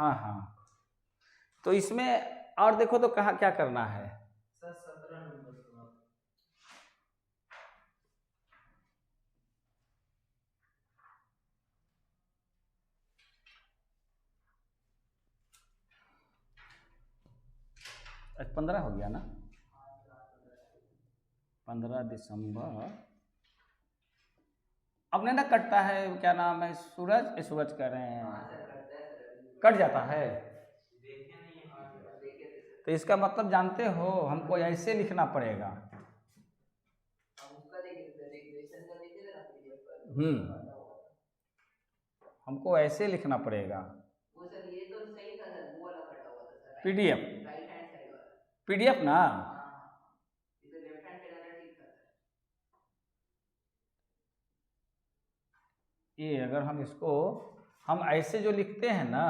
हाँ हाँ, तो इसमें और देखो तो कहाँ क्या करना है। सर 17 नंबर सवाल। आज 15 हो गया ना, 15 दिसंबर। अब नहीं ना कटता है, क्या नाम है, सूरज, सूरज कह रहे हैं, कट जाता है। तो इसका मतलब जानते हो, हमको ऐसे लिखना पड़ेगा। हमको ऐसे लिखना पड़ेगा। वो सर ये तो सही था सर, वो वाला कटा हुआ था sir, PDF, right hand side वाला पीडीएफ ना। ये तो लेफ्ट हैंड साइड वाला ठीक था सर। ये अगर हम इसको हम ऐसे जो लिखते हैं ना,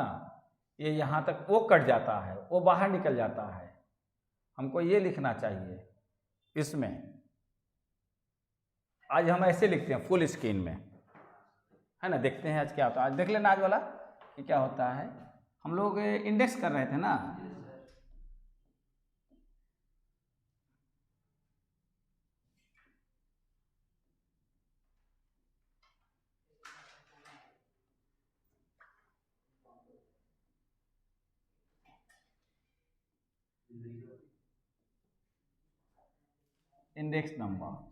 ये यहाँ तक वो कट जाता है, वो बाहर निकल जाता है। हमको ये लिखना चाहिए इसमें। आज हम ऐसे लिखते हैं फुल स्क्रीन में, है ना। देखते हैं आज क्या होता है, आज देख लेना आज वाला कि क्या होता है। हम लोग इंडेक्स कर रहे थे ना, इंडेक्स नंबर।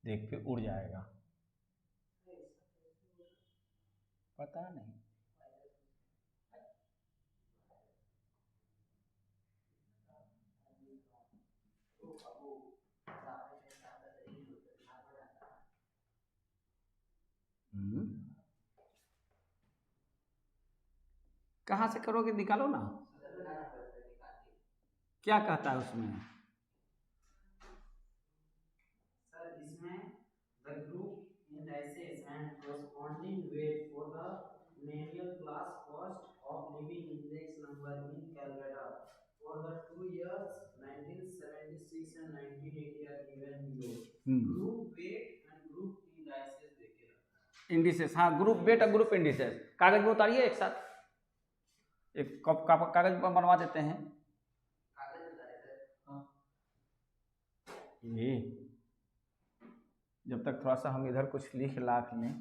देख के उड़ जाएगा, पता नहीं। कहाँ से करोगे, निकालो ना। क्या कहता है उसमें? सर इसमें the group indices and corresponding weight for the medial class cost of living index number in Calcutta for the 2 years 1976 and 1980 are given below. Group weight and group indices देके रखा है। इंडिसेस, हाँ, group wait और group indices. कागज में उतारिए एक साथ, एक कागज पर बनवा देते हैं। ये जब तक थोड़ा सा हम इधर कुछ लिख लाख लें।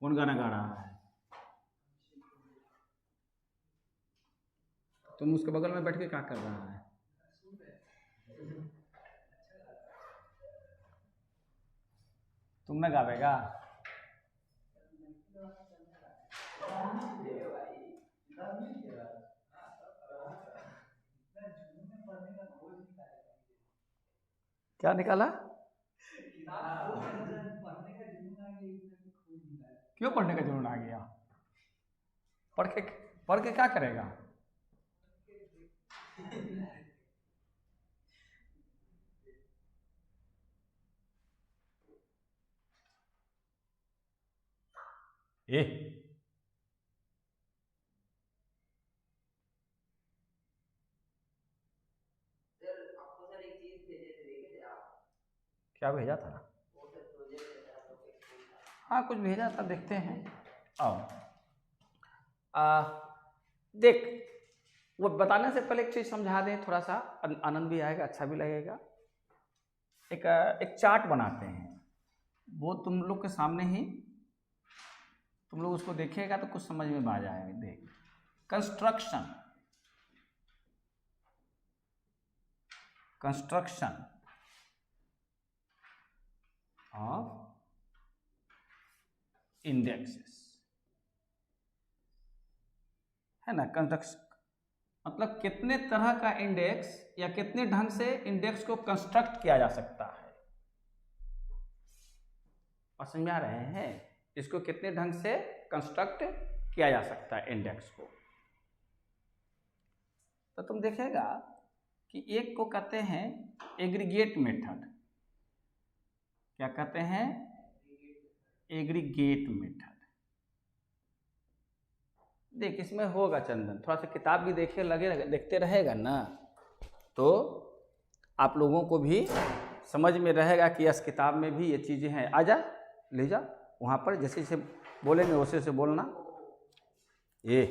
कौन गाना गा रहा है? तुम उसके बगल में बैठ के क्या कर रहा है? तुम न गावेगा? क्या निकाला? क्यों पढ़ने का जुनून आ गया? पढ़ के क्या करेगा? ए क्या भेजा था? हाँ कुछ भेजा था, देखते हैं। आओ देख, वो बताने से पहले एक चीज़ समझा दें, थोड़ा सा आनंद भी आएगा, अच्छा भी लगेगा। एक चार्ट बनाते हैं, वो तुम लोग के सामने ही, तुम लोग उसको देखेगा तो कुछ समझ में आ जाएगा। देख, कंस्ट्रक्शन ऑफ इंडेक्सेस, है ना। कंस्ट्रक्शन मतलब कितने तरह का इंडेक्स या कितने ढंग से इंडेक्स को कंस्ट्रक्ट किया जा सकता है। और समझा रहे हैं इसको कितने ढंग से कंस्ट्रक्ट किया जा सकता है इंडेक्स को। तो तुम देखेगा कि एक को कहते हैं एग्रीगेट मेथड। क्या कहते हैं? Aggregate method. देख इसमें होगा चंदन, थोड़ा सा किताब भी देखे लगे देखते रहेगा ना, तो आप लोगों को भी समझ में रहेगा कि इस किताब में भी ये चीज़ें हैं। आ जा, ले जा वहाँ पर, जैसे जैसे बोलेंगे वैसे वैसे बोलना। ये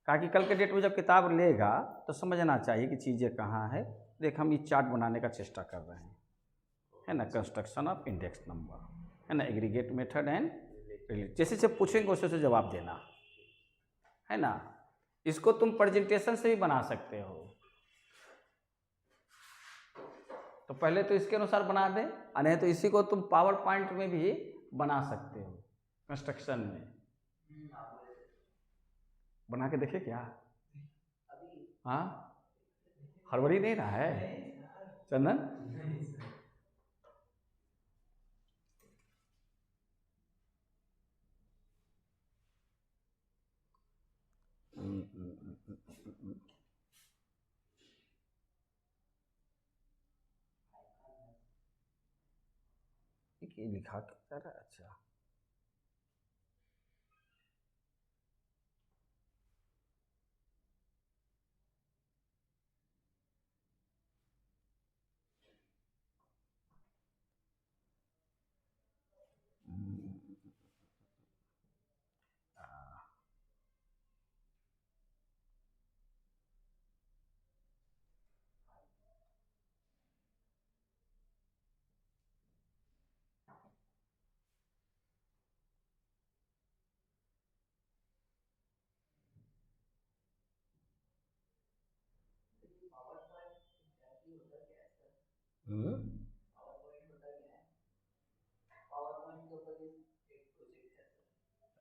कहा कि कल के डेट में जब किताब लेगा तो समझना चाहिए कि चीज़ें कहाँ है। देख हम ये चार्ट बनाने का चेष्टा कर रहे हैं, है ना, कंस्ट्रक्शन ऑफ इंडेक्स नंबर, है ना, एग्रीगेट मेथड एंड जैसे जैसे पूछेंगे वैसे वैसे जवाब देना, है ना। इसको तुम प्रेजेंटेशन से भी बना सकते हो। तो पहले तो इसके अनुसार बना दे, और नहीं तो इसी को तुम पावर पॉइंट में भी बना सकते हो। कंस्ट्रक्शन में बना के देखे क्या? हाँ, हड़बड़ी नहीं रहा है चंदन? ये लिखा क्या रहा है? अच्छा,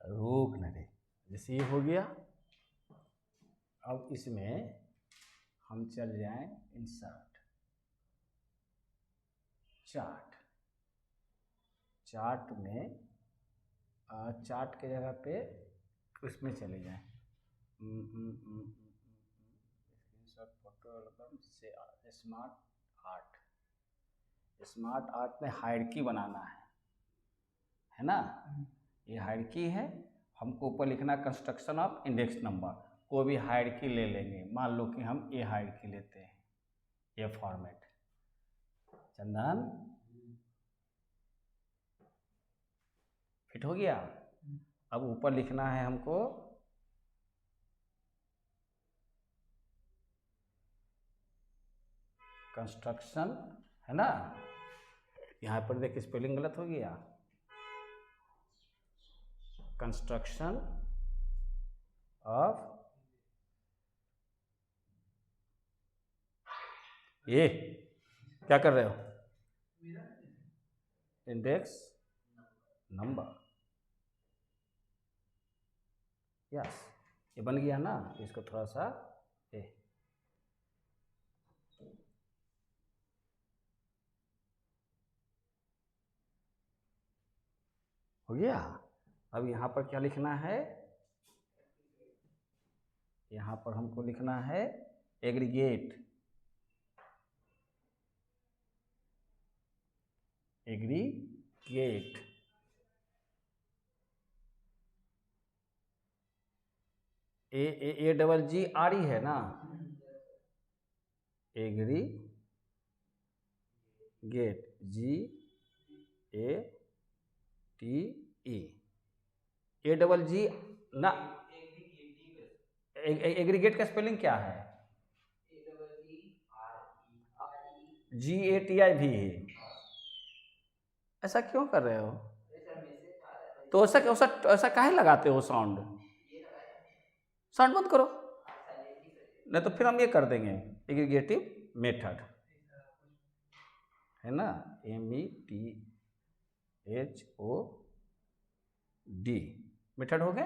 रोक न रे। जैसे ये हो गया, अब इसमें हम चल जाएं इंसर्ट चार्ट। चार्ट में चार्ट के जगह पे उसमें चले जाएं, स्क्रीनशॉट फोटो एल्बम से स्मार्ट आर्ट। स्मार्ट आर्ट में हायरार्की बनाना है ना। ये हायरार्की है, हमको ऊपर लिखना कंस्ट्रक्शन ऑफ इंडेक्स नंबर। कोई भी हायरार्की ले लेंगे, मान लो कि हम ए हायरार्की लेते हैं, ये फॉर्मेट। चंदन फिट हो गया? अब ऊपर लिखना है हमको कंस्ट्रक्शन, है ना। यहाँ पर देख स्पेलिंग गलत हो गया, कंस्ट्रक्शन ऑफ ये क्या कर रहे हो? Index number. यस, ये बन गया ना। इसको थोड़ा सा हो गया। अब यहाँ पर क्या लिखना है? यहाँ पर हमको लिखना है aggregate. Aggregate A double G R E है ना, aggregate G A T E, A double G ना। एग्रीगेट का स्पेलिंग क्या है? जी ए टी आई भी है। ऐसा क्यों कर रहे हो? तो ऐसा ऐसा ऐसा काहे लगाते हो साउंड? साउंड बंद करो, नहीं तो फिर हम ये कर देंगे एग्रीगेटिव मेथड, है ना, METHOD मेथड हो गए।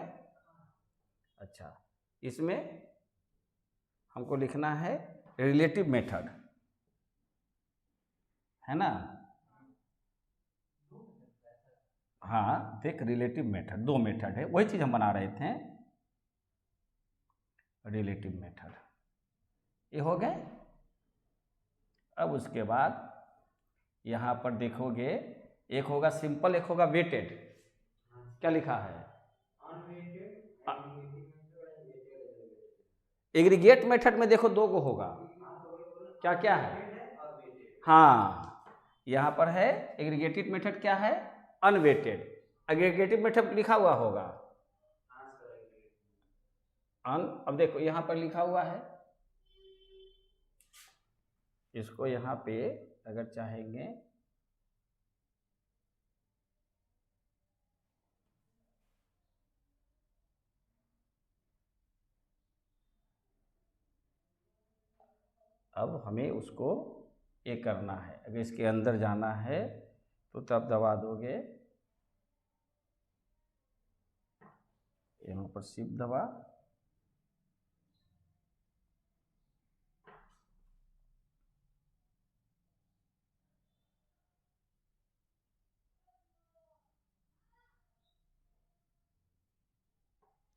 अच्छा, इसमें हमको लिखना है रिलेटिव मेथड, है ना। हाँ देख, रिलेटिव मेथड, दो मेथड है, वही चीज़ हम बना रहे थे, रिलेटिव मेथड। ये हो गए। अब उसके बाद यहाँ पर देखोगे, एक होगा सिंपल, एक होगा वेटेड। क्या लिखा है? एग्रीगेट मेथड में देखो दो को होगा, क्या क्या है? हाँ, यहाँ पर है एग्रीगेटेड मेथड, क्या है? अनवेटेड। एग्रीगेटेड मेथड लिखा हुआ होगा अब देखो यहाँ पर लिखा हुआ है, इसको यहाँ पे अगर चाहेंगे अब हमें उसको ये करना है, अगर इसके अंदर जाना है तो तब दबा दोगे, यहाँ पर शिफ्ट दबा,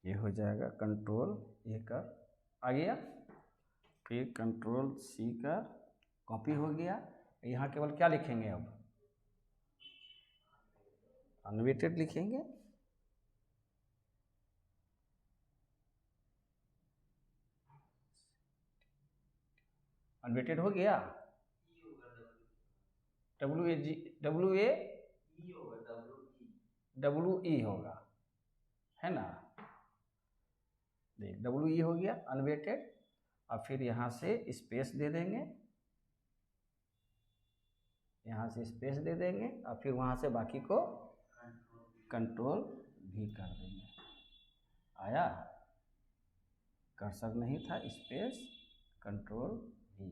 ये हो जाएगा कंट्रोल ये कर आ गया, फिर कंट्रोल सी कर कॉपी हो गया। यहाँ केवल क्या लिखेंगे? अब अनवेटेड लिखेंगे। अनवेटेड हो गया, डब्ल्यू ई होगा, है ना? देख डब्ल्यू ई हो गया अनवेटेड। अब फिर यहाँ से स्पेस दे देंगे, यहाँ से स्पेस दे देंगे, और फिर वहाँ से बाकी को कंट्रोल भी कर देंगे। आया? कर्सर नहीं था, स्पेस कंट्रोल भी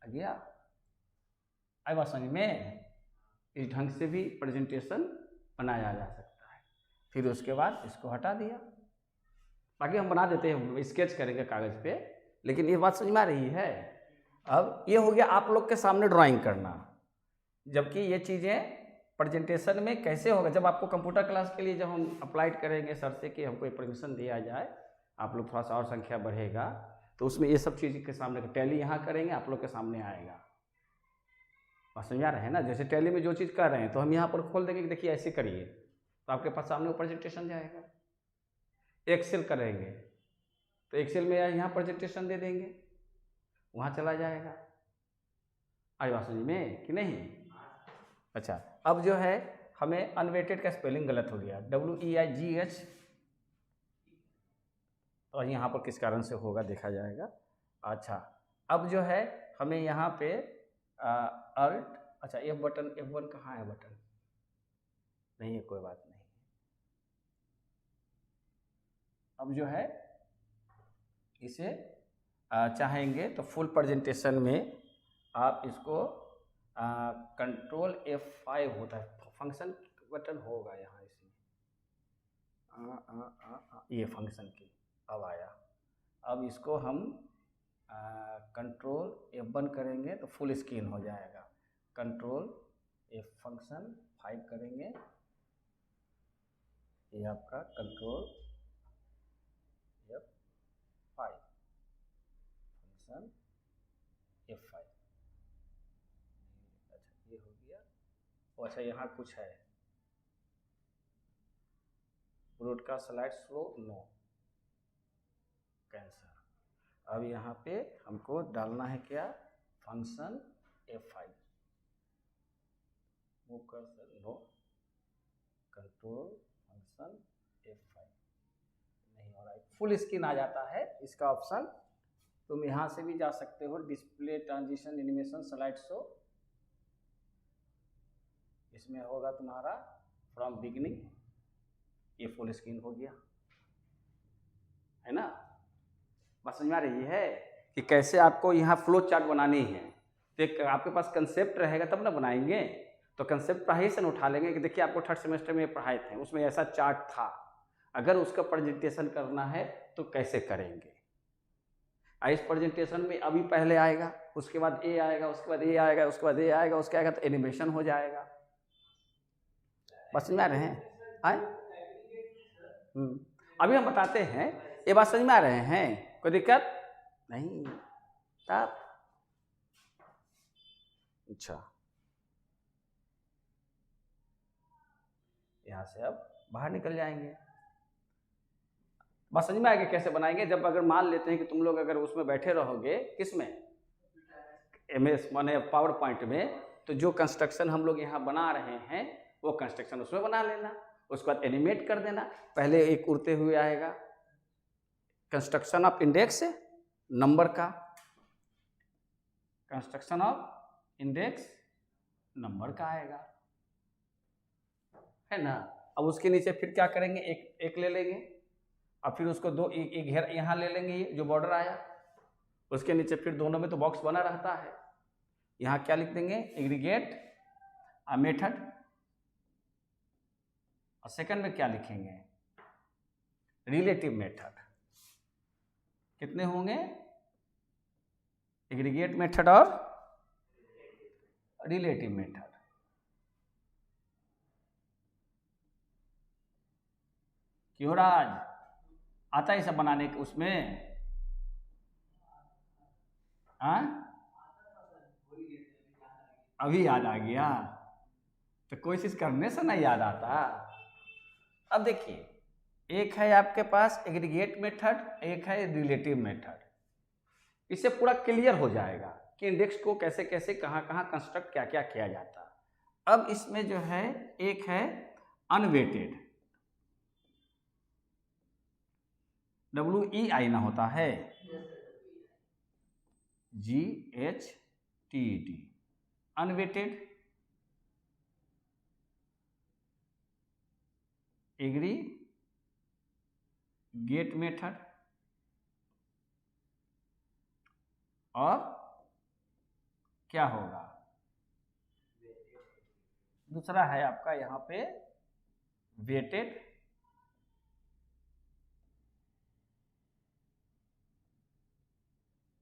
आ गया। आई बात समझ में? इस ढंग से भी प्रेजेंटेशन बनाया जा सकता है। फिर उसके बाद इसको हटा दिया, बाकी हम बना देते हैं, स्केच करेंगे कागज़ पे, लेकिन ये बात समझ में आ रही है। अब ये हो गया आप लोग के सामने ड्राइंग करना, जबकि ये चीज़ें प्रेजेंटेशन में कैसे होगा, जब आपको कंप्यूटर क्लास के लिए जब हम अप्लाइड करेंगे सर से कि हमको परमिशन दिया जाए, आप लोग थोड़ा सा और संख्या बढ़ेगा, तो उसमें ये सब चीज़ के सामने टैली यहाँ करेंगे, आप लोग के सामने आएगा। बात समझ आ रहा है ना? जैसे टैली में जो चीज़ कर रहे हैं तो हम यहाँ पर खोल देंगे कि देखिए ऐसे करिए, तो आपके पास सामने वो प्रेजेंटेशन जाएगा। एक्सेल करेंगे तो एक्सेल में यहाँ प्रेजेंटेशन दे देंगे, वहाँ चला जाएगा। आई बात समझ में कि नहीं? अच्छा, अब जो है हमें अनवेटेड का स्पेलिंग गलत हो गया, WEIGH, और यहाँ पर किस कारण से होगा देखा जाएगा। अच्छा, अब जो है हमें यहाँ पे अल्ट, अच्छा F1 कहाँ है? बटन नहीं है, कोई बात नहीं। अब जो है इसे चाहेंगे तो फुल प्रेजेंटेशन में आप इसको कंट्रोल F5 होता है, फंक्शन बटन होगा यहाँ इसमें, ये फंक्शन की अब आया। अब इसको हम कंट्रोल F1 करेंगे तो फुल स्क्रीन हो जाएगा, कंट्रोल F फंक्शन 5 करेंगे, ये आपका कंट्रोल F5 फंक्शन F5। अच्छा ये हो गया। अच्छा यहाँ कुछ है, broadcast slide slow no, cancel. अब यहाँ पे हमको डालना है क्या? Function F5, move cursor no, control function F5। नहीं हो रहा है, फुल स्क्रीन आ जाता है इसका ऑप्शन। तुम यहाँ से भी जा सकते हो, display transition animation slide show, इसमें होगा तुम्हारा फ्रॉम बिगिनिंग, ये फुल स्क्रीन हो गया, है ना? बात समझ में आ रही है कि कैसे आपको यहाँ फ्लो चार्ट बनानी है। तो आपके पास कंसेप्ट रहेगा तब ना बनाएंगे, तो कंसेप्ट पढ़ाई से न उठा लेंगे कि देखिए आपको थर्ड सेमेस्टर में पढ़ाए थे, उसमें ऐसा चार्ट था, अगर उसका प्रेजेंटेशन करना है तो कैसे करेंगे। इस प्रेजेंटेशन में अभी पहले आएगा, उसके बाद ए आएगा, उसके बाद ए आएगा, उसके बाद ए आएगा, उसके आएगा तो एनिमेशन हो जाएगा। बात समझ में आ रहे हैं? आए अभी हम बताते हैं, ये बात समझ में आ रहे हैं? कोई दिक्कत नहीं? तब अच्छा, यहां से अब बाहर निकल जाएंगे। बात समझ में आएगी कैसे बनाएंगे? जब अगर मान लेते हैं कि तुम लोग अगर उसमें बैठे रहोगे, किसमें, MS माने पावर पॉइंट में, तो जो कंस्ट्रक्शन हम लोग यहाँ बना रहे हैं वो कंस्ट्रक्शन उसमें बना लेना, उसके बाद एनिमेट कर देना। पहले एक उड़ते हुए आएगा, कंस्ट्रक्शन ऑफ इंडेक्स नंबर का, कंस्ट्रक्शन ऑफ इंडेक्स नंबर का आएगा, है ना। अब उसके नीचे फिर क्या करेंगे, एक ले लेंगे, अब फिर उसको दो एक घेर यहाँ ले लेंगे, ये जो बॉर्डर आया उसके नीचे फिर दोनों में तो बॉक्स बना रहता है, यहाँ क्या लिख देंगे, एग्रीगेट मेथड, और सेकंड में क्या लिखेंगे, रिलेटिव मेथड। कितने होंगे, एग्रीगेट मेथड और रिलेटिव मेथड। क्यों राज, आता है सब बनाने के उसमें? हाँ, अभी याद आ गया, तो कोशिश करने से ना याद आता। अब देखिए, एक है आपके पास एग्रीगेट मेथड, एक है रिलेटिव मेथड। इससे पूरा क्लियर हो जाएगा कि इंडेक्स को कैसे कैसे कहाँ कहाँ कंस्ट्रक्ट क्या क्या किया जाता। अब इसमें जो है एक है अनवेटेड, WEI ना होता है, GHTED, अनवेटेड एग्रीगेट मेथड, और क्या होगा, दूसरा है आपका यहाँ पे वेटेड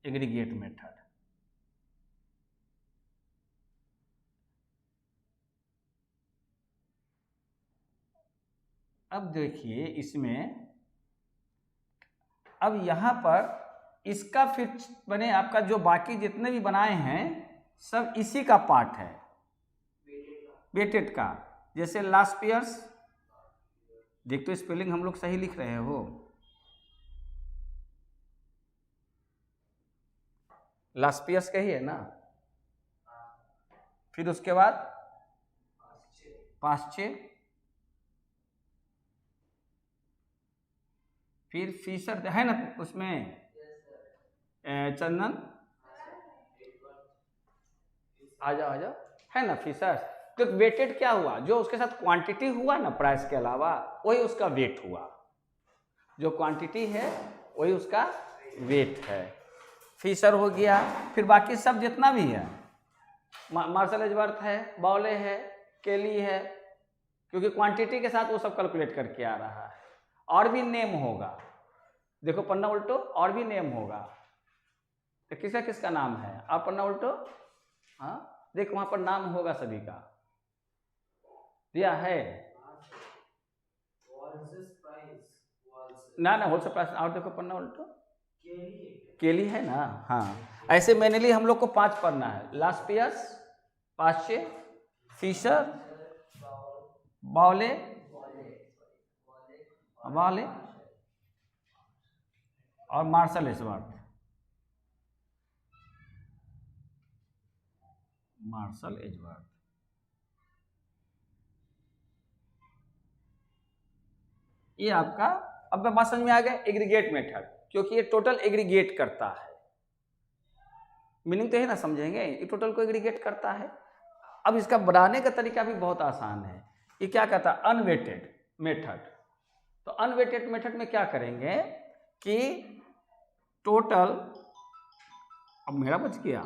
एग्रीगेट मेथड। अब देखिए इसमें, अब यहाँ पर इसका फिर बने आपका जो बाकी जितने भी बनाए हैं सब इसी का पार्ट है, वेटेड का। जैसे लास्ट पियर्स, देख तो स्पेलिंग हम लोग सही लिख रहे हो, लास्ट पियर्स का ही है ना। फिर उसके बाद पाश्चे, फिर फीसर है ना उसमें, चंदन आ जाओ है ना, फीसर। तो वेटेड क्या हुआ, जो उसके साथ क्वांटिटी हुआ ना प्राइस के अलावा, वही उसका वेट हुआ, जो क्वांटिटी है वही उसका वेट है। फीसर हो गया, फिर बाकी सब जितना भी है, मार्शल एजवर्थ है, बॉले है, केली है, क्योंकि क्वांटिटी के साथ वो सब कैलकुलेट करके आ रहा है। और भी नेम होगा, देखो पन्ना उल्टो, और भी नेम होगा, तो किसका किसका नाम है, आप पन्ना उल्टो, हाँ देख वहां पर नाम होगा सभी का, दिया है ना होलसेल प्राइस। और देखो पन्ना उल्टो, केली है ना, हाँ। ऐसे मैनुअली हम लोग को 5 पढ़ना है, लास्ट पियर्स, पाश्चे, फिशर, बॉले और मार्शल एजवर्थ, ये आपका। अब बात समझ में आ गया, एग्रीगेट मेथड, क्योंकि ये टोटल एग्रीगेट करता है, मीनिंग तो है ना, समझेंगे, ये टोटल को एग्रीगेट करता है। अब इसका बनाने का तरीका भी बहुत आसान है। ये क्या कहता है, अनवेटेड मेथड। तो अनवेटेड मेथड में क्या करेंगे कि टोटल, अब मेरा बच गया,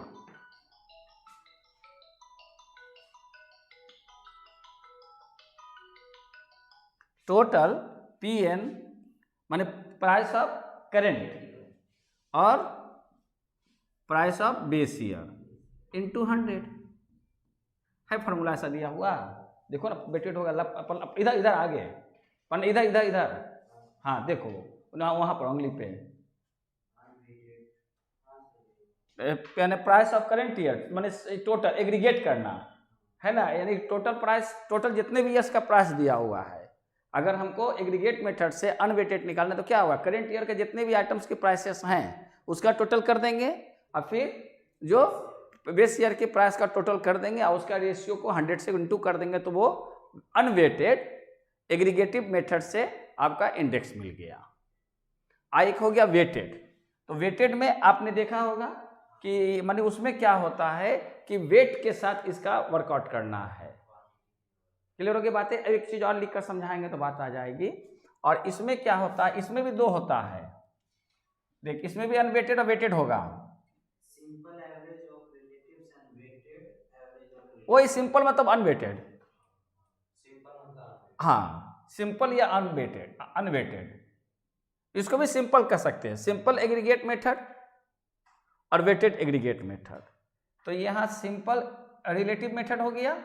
टोटल PN माने प्राइस ऑफ करेंट और price of base year into 100 है, फॉर्मूला ऐसा दिया हुआ। देखो ना वेटेड होगा, इधर इधर आगे, इधर इधर इधर, हाँ देखो ना वहाँ पर उंगली पे, यानी प्राइस ऑफ करेंट ईयर माने टोटल एग्रीगेट करना है ना, यानी टोटल प्राइस, टोटल जितने भी ईयर्स का प्राइस दिया हुआ है, अगर हमको एग्रीगेट मेथड से अनवेटेड निकालना तो क्या होगा, करेंट ईयर के जितने भी आइटम्स के प्राइसेस हैं उसका टोटल कर देंगे और फिर जो बेस ईयर के प्राइस का टोटल कर देंगे और उसका रेशियो को 100 से इंटू कर देंगे, तो वो अनवेटेड एग्रीगेटिव मेथड से आपका इंडेक्स मिल गया। एक हो गया वेटेड। तो वेटेड में आपने देखा होगा कि माने उसमें क्या होता है कि वेट के साथ इसका वर्कआउट करना है। क्लियर हो गई बातें? एक चीज और लिखकर समझाएंगे तो बात आ जाएगी। और इसमें क्या होता है, इसमें भी दो होता है, देख इसमें भी अनवेटेड और वेटेड होगा। Simple average of relatives and weighted average of relatives. वही सिंपल मतलब अनवेटेड, सिंपल मतलब हाँ सिंपल या अनवेटेड, अनवेटेड इसको भी सिंपल कह सकते हैं, सिंपल एग्रीगेट मेथड और वेटेड एग्रीगेट मेथड। तो यहां सिंपल रिलेटिव मेथड हो गया,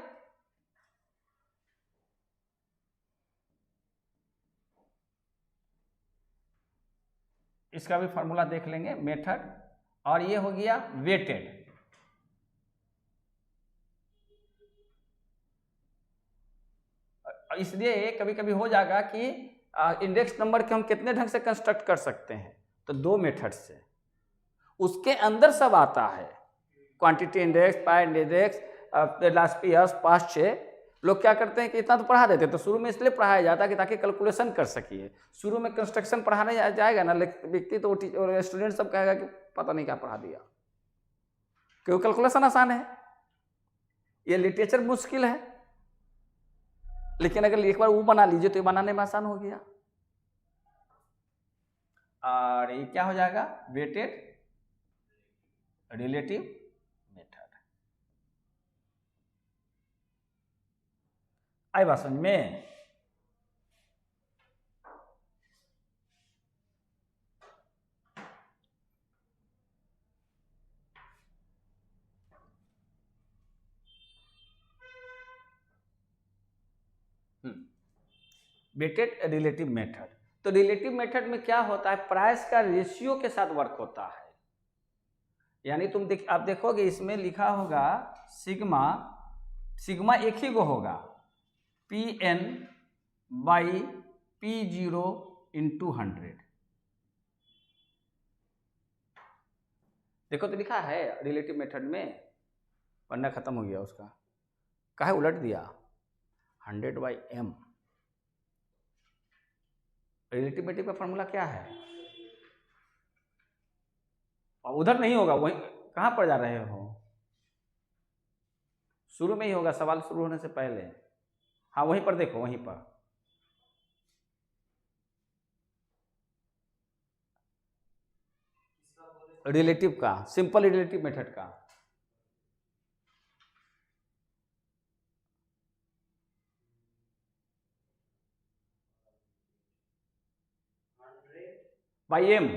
इसका भी फॉर्मूला देख लेंगे मेथड, और ये हो गया वेटेड। इसलिए कभी कभी हो जाएगा कि इंडेक्स नंबर के हम कितने ढंग से कंस्ट्रक्ट कर सकते हैं, तो दो मेथड से, उसके अंदर सब आता है, क्वांटिटी इंडेक्स, पाई इंडेक्स, लास्ट ईयर्स, पास्ट से। लोग क्या करते हैं कि इतना तो पढ़ा देते हैं, तो शुरू में इसलिए पढ़ाया जाता है कि ताकि कैलकुलेशन कर सकिए। शुरू में कंस्ट्रक्शन पढ़ाने जाएगा ना व्यक्ति, तो स्टूडेंट सब कहेगा कि पता नहीं क्या पढ़ा दिया, क्योंकि कैलकुलेशन आसान है, ये लिटरेचर मुश्किल है, लेकिन अगर एक बार वो बना लीजिए तो ये बनाने में आसान हो गया। और ये क्या हो जाएगा, वेटेड रिलेटिव मेथड। आई बात समझ में? Weighted relative method. तो रिलेटिव मेथड में क्या होता है, प्राइस का रेशियो के साथ वर्क होता है। यानी आप देखोगे इसमें लिखा होगा सिग्मा, सिग्मा एक ही को होगा, Pn बाई P0 इंटू 100। देखो तो लिखा है रिलेटिव मेथड में, पन्ना खत्म हो गया उसका, काहे उलट दिया, 100 बाई m। रिलेटिव मेथड का फॉर्मूला क्या है, और उधर नहीं होगा, वहीं कहाँ पर जा रहे हो, शुरू में ही होगा, सवाल शुरू होने से पहले। हाँ वहीं पर देखो, वहीं पर रिलेटिव का, सिंपल रिलेटिव मेथड का। बाई एम,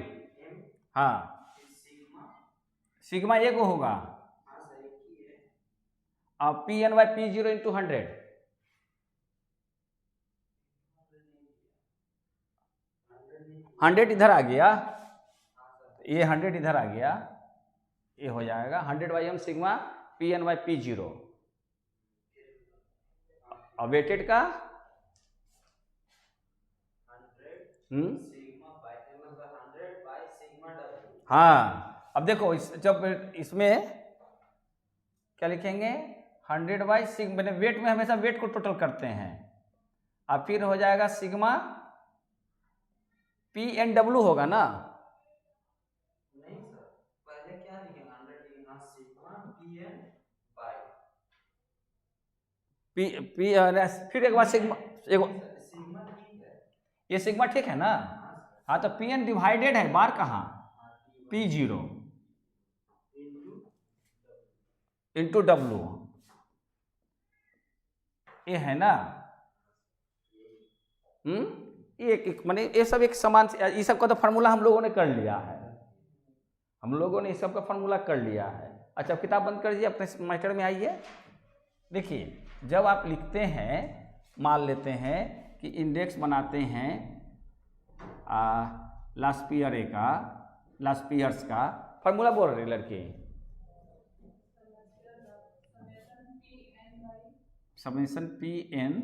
हाँ सिग्मा एक होगा, और Pn by P0 into 100। Hundred इधर आ गया, ये 100 इधर आ गया, ये हो जाएगा 100 by M sigma Pn by P0। और वेटेड का हाँ, अब देखो जब इसमें क्या लिखेंगे, 100 बाई सिग्मा, मैंने वेट में हमेशा वेट को टोटल करते हैं, और फिर हो जाएगा सिग्मा PNW होगा ना, नहीं सर, पहले क्या लिखेंगे, 100 लिखेंगे, सिग्मा Pn बाई फिर एक बार सिग्मा, सिग्मा ठीक है, ये सिग्मा ठीक है ना, हाँ तो Pn डिवाइडेड है, बार कहाँ, P0 इंटू W, ये है ना। ये माने ये सब एक समान, ये सब का तो फार्मूला हम लोगों ने कर लिया है, हम लोगों ने इस सब का फार्मूला कर लिया है। अच्छा किताब बंद कर दीजिए, अपने मैटर में आइए। देखिए जब आप लिखते हैं, मान लेते हैं कि इंडेक्स बनाते हैं लास्पियर का, लास्पियर्स का फॉर्मूला बोल रहे लड़के, summation P N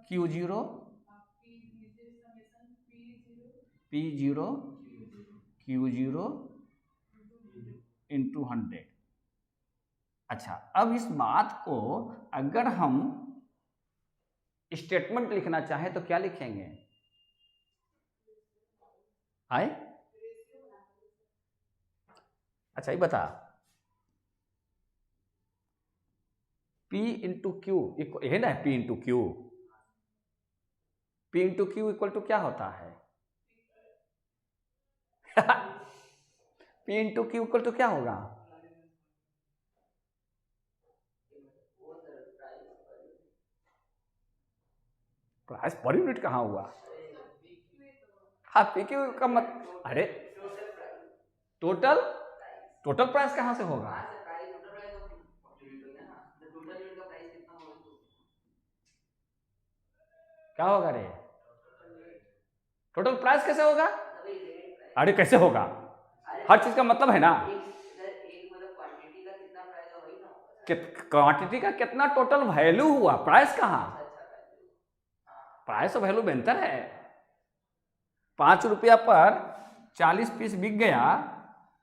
Q0 P0 Q0 into 100। अच्छा, अब इस बात को अगर हम स्टेटमेंट लिखना चाहें तो क्या लिखेंगे? आए? अच्छा ये बता, P इंटू क्यू है ना, P into Q, P into Q equal to क्या होता है? P into Q equal to क्या होगा? प्राइस पर यूनिट कहाँ हुआ? हाँ, पी क्यू का मत, अरे टोटल प्राइस कहाँ से होगा? क्या होगा रे? टोटल प्राइस कैसे होगा? अरे कैसे होगा? हर चीज का मतलब है ना, क्वांटिटी का कितना टोटल वैल्यू हुआ, प्राइस कहाँ? प्राइस और वैल्यू में अंतर है। 5 रुपया पर 40 पीस बिक गया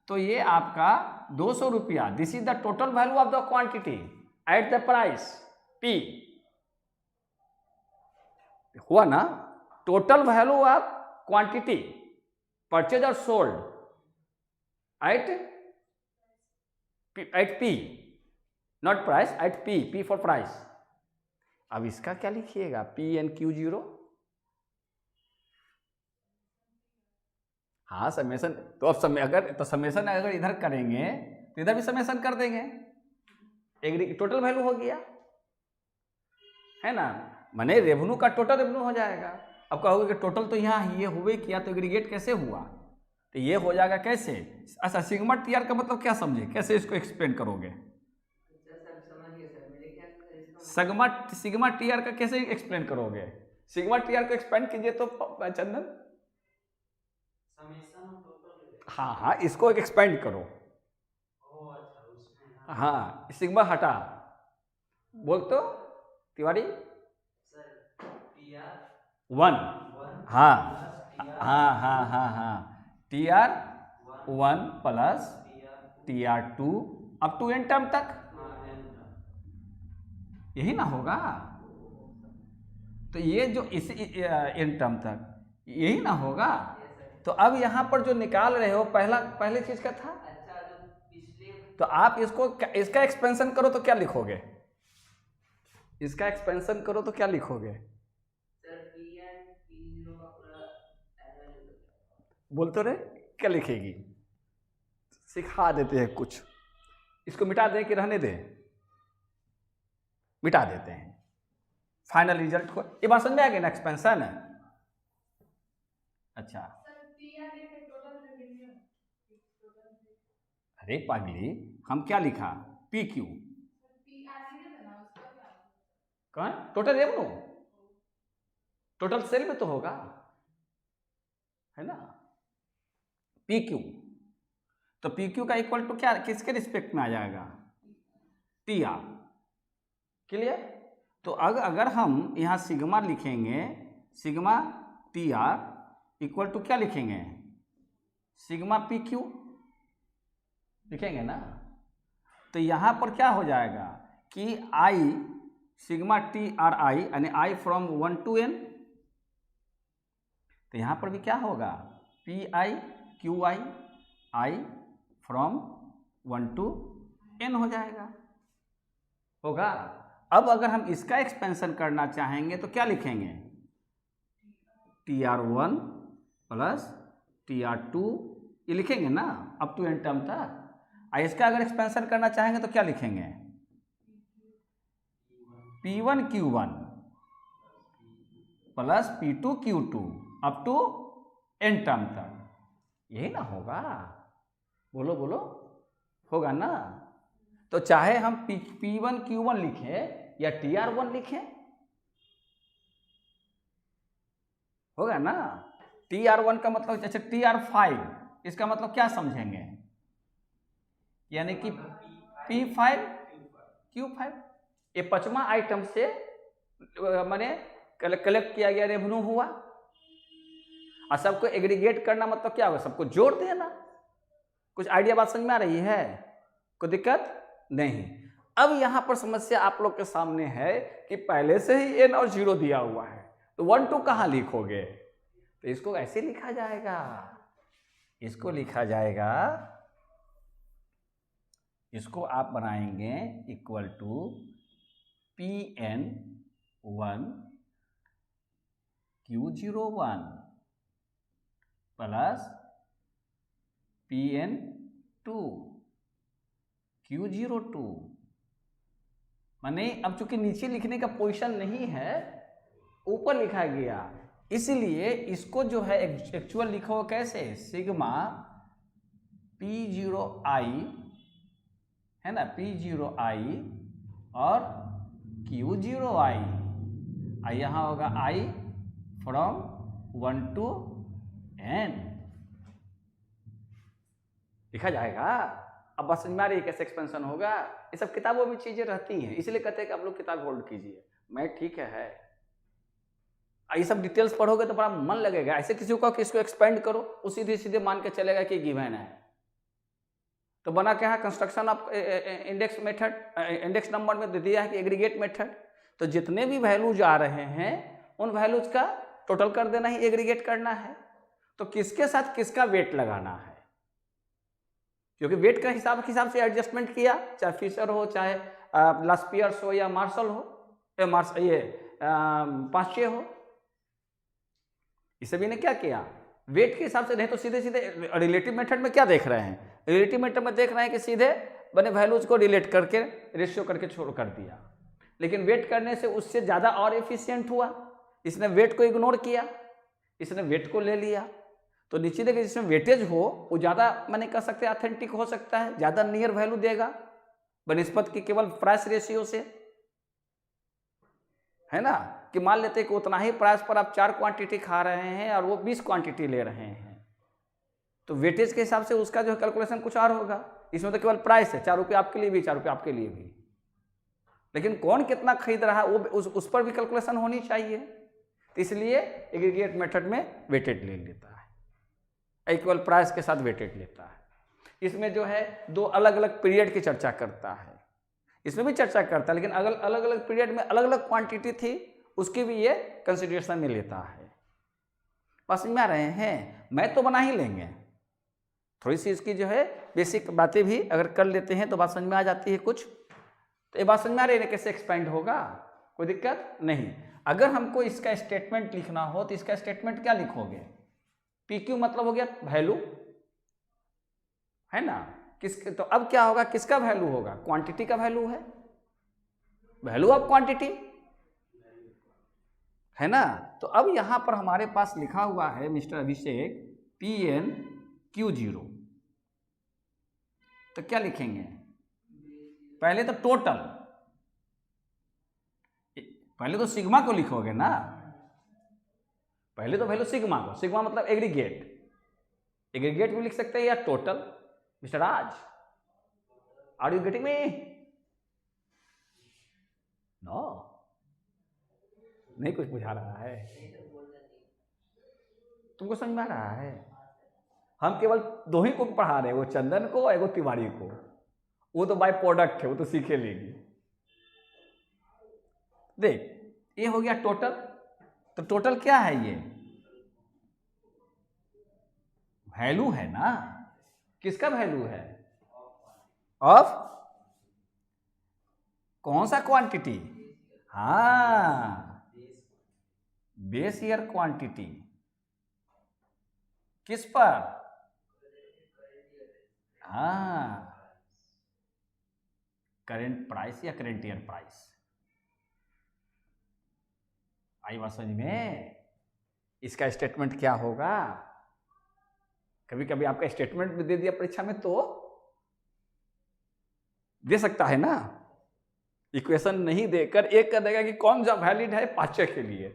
तो ये आपका 200 रुपया, this is the total value of the quantity at the price P। हुआ ना? Total value of quantity purchase और sold at P, not price, at P for price. अब इसका क्या लिखिएगा? PNQ0। हाँ समेशन, तो अब समेशन अगर इधर करेंगे तो इधर भी समेशन कर देंगे, एक टोटल वैल्यू हो गया, है ना, माने रेवेन्यू का टोटल रेवेन्यू हो जाएगा। अब कहोगे कि टोटल तो यहाँ ये हुए किया तो एग्रीगेट कैसे हुआ? तो ये हो जाएगा कैसे? अच्छा, सिग्मा टीआर का मतलब क्या समझे, कैसे इसको एक्सप्लेन करोगे? सिग्मा टीआर का कैसे एक्सप्लेन करोगे? सिग्मा टीआर को एक्सप्लेन कीजिए तो चंदन। हाँ हाँ, इसको एक्सपेंड करो। हाँ, सिग्मा हटा, बोल तो तिवारी। 1, हाँ हाँ हाँ हाँ हाँ, TR1 plus TR2 up to n term तक, यही ना होगा? तो ये जो इस n टर्म तक यही ना होगा? तो अब यहाँ पर जो निकाल रहे हो पहले चीज का था, तो आप इसका एक्सपेंशन करो तो क्या लिखोगे? इसका एक्सपेंशन करो तो क्या लिखोगे? बोल तो रहे, क्या लिखेगी? सिखा देते हैं कुछ, इसको मिटा दें कि रहने दें? मिटा देते हैं। फाइनल रिजल्ट को ये बात समझ में आ गई ना, एक्सपेंशन है। अच्छा, अरे पागली, हम क्या लिखा? PQ कौन? टोटल रेवेन्यू, टोटल सेल में तो होगा, है ना? PQ, तो PQ का इक्वल टू क्या, किसके रिस्पेक्ट में आ जाएगा? TR। क्लियर? तो अगर हम यहाँ सिग्मा लिखेंगे, सिग्मा TR इक्वल टू क्या लिखेंगे? सिग्मा PQ लिखेंगे ना? तो यहाँ पर क्या हो जाएगा कि I सिग्मा TRI यानी I फ्रॉम 1 to n, तो यहाँ पर भी क्या होगा? PI QI I from 1 to n हो जाएगा, होगा? अब अगर हम इसका एक्सपेंशन करना चाहेंगे तो क्या लिखेंगे? TR1 प्लस TR2, ये लिखेंगे ना अप टू n टर्म तक। इसका अगर एक्सपेंशन करना चाहेंगे तो क्या लिखेंगे? P1 Q1 plus P2 Q2 up to n term तक, यही ना होगा? बोलो बोलो, होगा ना? तो चाहे हम P1 Q1 लिखें या TR1 लिखें, होगा ना। TR1 का मतलब, अच्छा TR5 इसका मतलब क्या समझेंगे, यानी कि P5 Q5, ये 5वां आइटम से माने कलेक्ट किया गया रेवेन्यू हुआ, और सबको एग्रीगेट करना मतलब क्या होगा, सबको जोड़ देना। कुछ आइडिया बात समझ में आ रही है, कोई दिक्कत नहीं। अब यहां पर समस्या आप लोग के सामने है कि पहले से ही n और 0 दिया हुआ है, तो 1 2 कहां लिखोगे, तो इसको ऐसे लिखा जाएगा, इसको लिखा जाएगा, इसको आप बनाएंगे equal to Pn1 Q01 plus Pn2 Q02। माने अब चूंकि नीचे लिखने का पोजीशन नहीं है, ऊपर लिखा गया, इसलिए इसको जो है एक्चुअल लिखो कैसे, सिग्मा P0i है ना, P0i और Q0i, यहाँ होगा i फ्रॉम 1 to n, लिखा जाएगा। अब बस समझ में आ रही है कैसे एक्सपेंशन होगा। ये सब किताबों में चीजें रहती हैं, इसलिए कहते हैं कि आप लोग किताब होल्ड कीजिए। मैं ठीक है, ये सब डिटेल्स पढ़ोगे तो बड़ा मन लगेगा। ऐसे किसी को कि इसको एक्सपेंड करो, वो सीधे सीधे मान के चलेगा कि गिवन है। तो बना क्या है, construction of index method, index number में दे दिया है कि एग्रीगेट मेथड, तो जितने भी वैल्यूज आ रहे हैं उन वैल्यूज का टोटल कर देना ही एग्रीगेट करना है। तो किसके साथ किसका वेट लगाना है, क्योंकि वेट का हिसाब से एडजस्टमेंट किया, चाहे फिशर हो, चाहे लास्पियर्स हो, या मार्शल हो, ये पास्चे हो, इस सभी ने क्या किया, वेट के हिसाब से। नहीं तो सीधे सीधे रिलेटिव मेथड में क्या देख रहे हैं, रिलेटिव मेथड में देख रहे हैं कि सीधे बने वैल्यूज को रिलेट करके रेशियो करके छोड़ कर दिया, लेकिन वेट करने से उससे ज़्यादा और एफिशिएंट हुआ। इसने वेट को इग्नोर किया, इसने वेट को ले लिया, तो नीचे देखिए जिसमें वेटेज हो वो ज़्यादा मैंने कह सकते हैं ऑथेंटिक हो सकता है, ज़्यादा नियर वैल्यू देगा बनिस्पत की केवल प्राइस रेशियो से, है ना। कि मान लेते हैं कि उतना ही प्राइस पर आप 4 क्वांटिटी खा रहे हैं और वो 20 क्वांटिटी ले रहे हैं, तो वेटेज के हिसाब से उसका जो कैलकुलेशन कुछ और होगा। इसमें तो केवल प्राइस है, 4 रुपये आपके लिए भी, 4 रुपये आपके लिए भी, लेकिन कौन कितना खरीद रहा है वो उस पर भी कैलकुलेशन होनी चाहिए। तो इसलिए एग्रीगेट मेथड में वेटेड ले लेता है, इक्वल प्राइस के साथ वेटेड लेता है। इसमें जो है 2 अलग अलग पीरियड की चर्चा करता है, इसमें भी चर्चा करता है, लेकिन अलग अलग पीरियड में अलग अलग क्वांटिटी थी, उसकी भी ये कंसिडरेशन में लेता है। पास में आ रहे हैं, मैं तो बना ही लेंगे, थोड़ी सी इसकी जो है बेसिक बातें भी अगर कर लेते हैं तो बात समझ में आ जाती है कुछ। तो ये बात समझ में आ रही है कैसे एक्सपेंड होगा, कोई दिक्कत नहीं। अगर हमको इसका स्टेटमेंट लिखना हो तो इसका स्टेटमेंट क्या लिखोगे, PQ मतलब हो गया वैल्यू, है ना। तो अब क्या होगा, किसका वैल्यू होगा, क्वांटिटी का वैल्यू है, वैल्यू ऑफ क्वांटिटी, है ना। तो अब यहां पर हमारे पास लिखा हुआ है मिस्टर अभिषेक PnQ0, तो क्या लिखेंगे, पहले तो टोटल, पहले तो सिग्मा को लिखोगे ना, पहले तो वैल्यू सिग्मा को, सिग्मा मतलब एग्रीगेट, एग्रीगेट भी लिख सकते हैं या total. Mister Raj, are you getting me, no, नहीं कुछ बुझा रहा है, तुमको समझ में आ रहा है। हम केवल 2 ही को पढ़ा रहे हैं, वो चंदन को और एगो तिवारी को, वो तो बाय प्रोडक्ट है, वो तो सीखे लेगी। देख ये हो गया टोटल, तो टोटल क्या है, ये वैल्यू है ना, किसका वैल्यू है, ऑफ कौन सा क्वांटिटी, हाँ बेस ईयर क्वांटिटी, किस पर, हाँ करेंट प्राइस या करेंट ईयर प्राइस। आई बात समझ में, इसका स्टेटमेंट क्या होगा, कभी कभी आपका स्टेटमेंट भी दे दिया परीक्षा में, तो दे सकता है ना, इक्वेशन नहीं देकर एक कर देगा कि कौन सा वैलिड है पांचवे के लिए,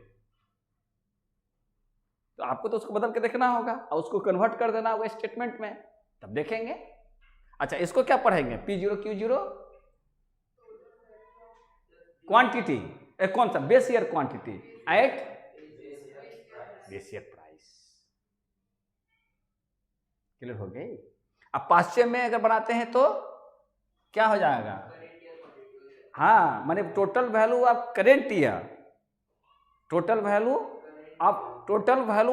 तो आपको तो उसको बदल के देखना होगा और उसको कन्वर्ट कर देना होगा स्टेटमेंट में, तब देखेंगे। अच्छा, इसको क्या पढ़ेंगे? P0 Q0 क्वांटिटी, कौन सा? Base year quantity eight base year price. Clear हो गई? अब पांचवे में अगर बनाते हैं तो क्या हो जाएगा? हाँ, माने total value of current year, total value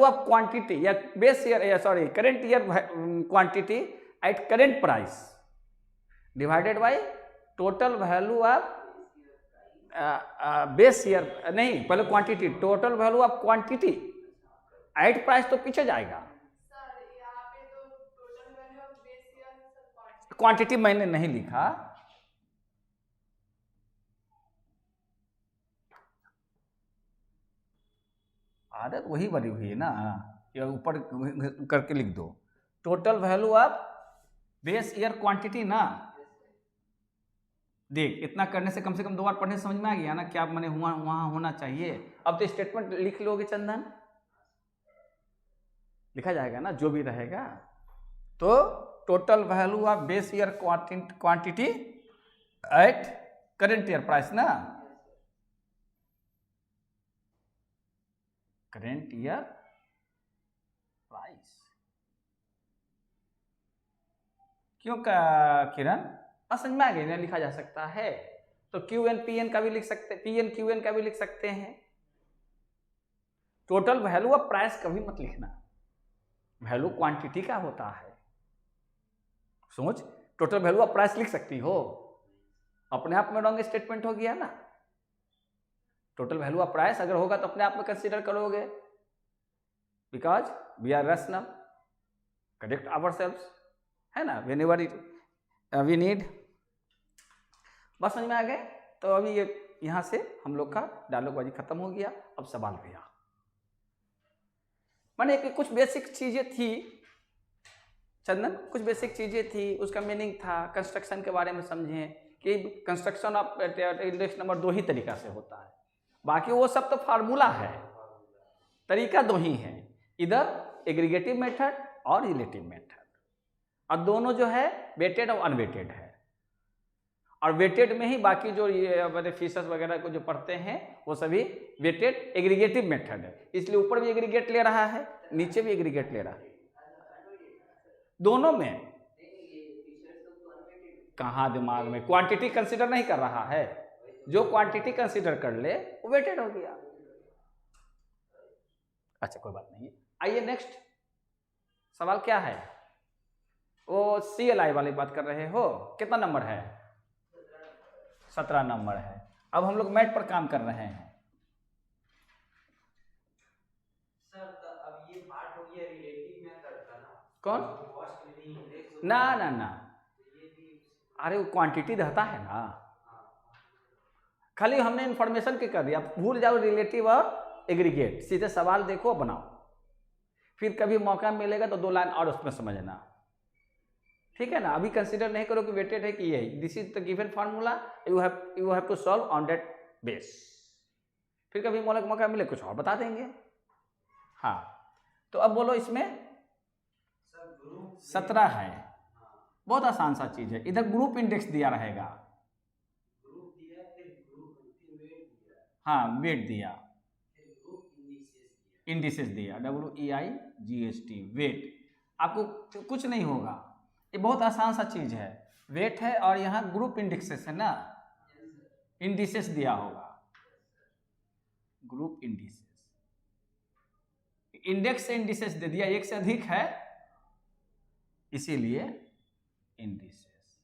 of quantity या base year, sorry current year quantity at current price divided by total value of base year, नहीं पहले quantity, total value of quantity at price तो पीछे जाएगा। Quantity मैंने नहीं लिखा, आदत वही बनी हुई है ना, या ऊपर करके लिख दो total value of base year quantity ना। देख, इतना करने से कम 2 बार पढ़ने समझ में आ गया ना क्या मैंने वहां होना चाहिए। अब तो स्टेटमेंट लिख लोगे चंदन, लिखा जाएगा ना जो भी रहेगा। तो total value of base year quantity at current year price ना, करेंट ईयर प्राइस। क्यों किरण? समझ में आ गई ना, लिखा जा सकता है। तो QN PN का भी लिख सकते, PN QN का भी लिख सकते हैं। टोटल वैल्यू ऑफ प्राइस कभी मत लिखना, वैल्यू क्वांटिटी का होता है। सोच, टोटल वैल्यू ऑफ प्राइस लिख सकती हो, अपने आप में रॉन्ग स्टेटमेंट हो गया ना। टोटल वैल्यू ऑफ प्राइस अगर होगा तो अपने आप में कंसीडर करोगे, because we are rational, correct ourselves, है ना, व्हेनेवर वी नीड। बस समझ में आ गए? तो अभी ये यहां से हम लोग का डायलॉग बाजी खत्म हो गया। अब सवाल भैया, माने कि कुछ बेसिक चीजें थी चंदन, कुछ बेसिक चीजें थी, उसका मीनिंग था, कंस्ट्रक्शन के बारे में समझें कि कंस्ट्रक्शन ऑफ इंडेक्स नंबर 2 ही तरीका से होता है, बाकी वो सब तो फार्मूला है, तरीका 2 ही है, इधर एग्रीगेटिव मेथड और रिलेटिव मेथड। और दोनों जो है वेटेड और अनवेटेड है, और वेटेड में ही बाकी जो ये मैंने फीचर्स वगैरह को जो पढ़ते हैं वो सभी वेटेड एग्रीगेटिव मेथड है। इसलिए ऊपर भी एग्रीगेट ले रहा है, नीचे भी एग्रीगेट ले रहा है, दोनों में। कहाँ दिमाग में क्वांटिटी कंसीडर नहीं कर रहा है, जो क्वांटिटी कंसीडर कर ले वो वेटेड हो गया। अच्छा, कोई बात नहीं। आइए नेक्स्ट सवाल क्या है? वो CLI वाली बात कर रहे हो, कितना नंबर है? 17 नंबर है। अब हम लोग मैट पर काम कर रहे हैं। सर अब ये पार्ट हो गया रिलेटिव मेथड का ना, कौन? कॉस्ट लिविंग इंडेक्स ना ना ना, अरे वो क्वांटिटी रहता है ना, खाली हमने इंफॉर्मेशन के कर दिया। भूल जाओ रिलेटिव और एग्रीगेट, सीधे सवाल देखो बनाओ, फिर कभी मौका मिलेगा तो 2 लाइन और उसमें समझना, ठीक है ना। अभी कंसीडर नहीं करो कि वेटेड है कि ये, this is the given formula, you have to solve on that base. फिर कभी मौका मिले कुछ और बता देंगे। हाँ, तो अब बोलो इसमें 17 है, बहुत आसान सा चीज है। इधर ग्रुप इंडेक्स दिया रहेगा, ग्रुप दिया, फिर वेट दिया, हाँ वेट दिया, फिर ग्रुप इंडिसेस दिया, WEIGHT वेट। आपको कुछ नहीं होगा, ये बहुत आसान सा चीज है। वेट है और यहाँ ग्रुप इंडेक्सेस है ना, इंडिसेस दिया होगा, ग्रुप इंडिसेस, इंडेक्स से इंडिसेस दे दिया, एक से अधिक है इसीलिए इंडिसेस।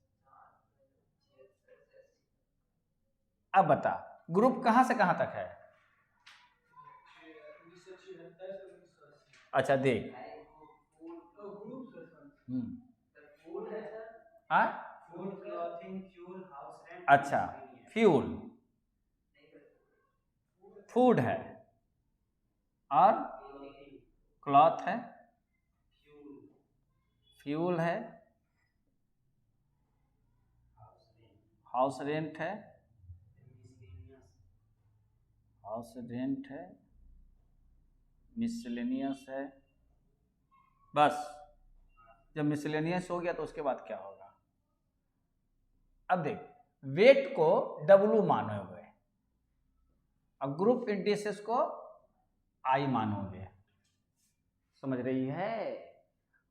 अब बता, ग्रुप कहां से कहां तक है? अच्छा देख, हाँ food, clothing, fuel, house rent. अच्छा, फ्यूल, फूड है और क्लॉथ है, फ्यूल है, हाउस रेंट है, miscellaneous, हाउस रेंट है, मिसलेनियस है। बस जब मिसलेनियस हो गया तो उसके बाद क्या होगा? अब देख, वेट को W मानोगे, अब ग्रुप इंडिसेस को I मानोगे, समझ रही है?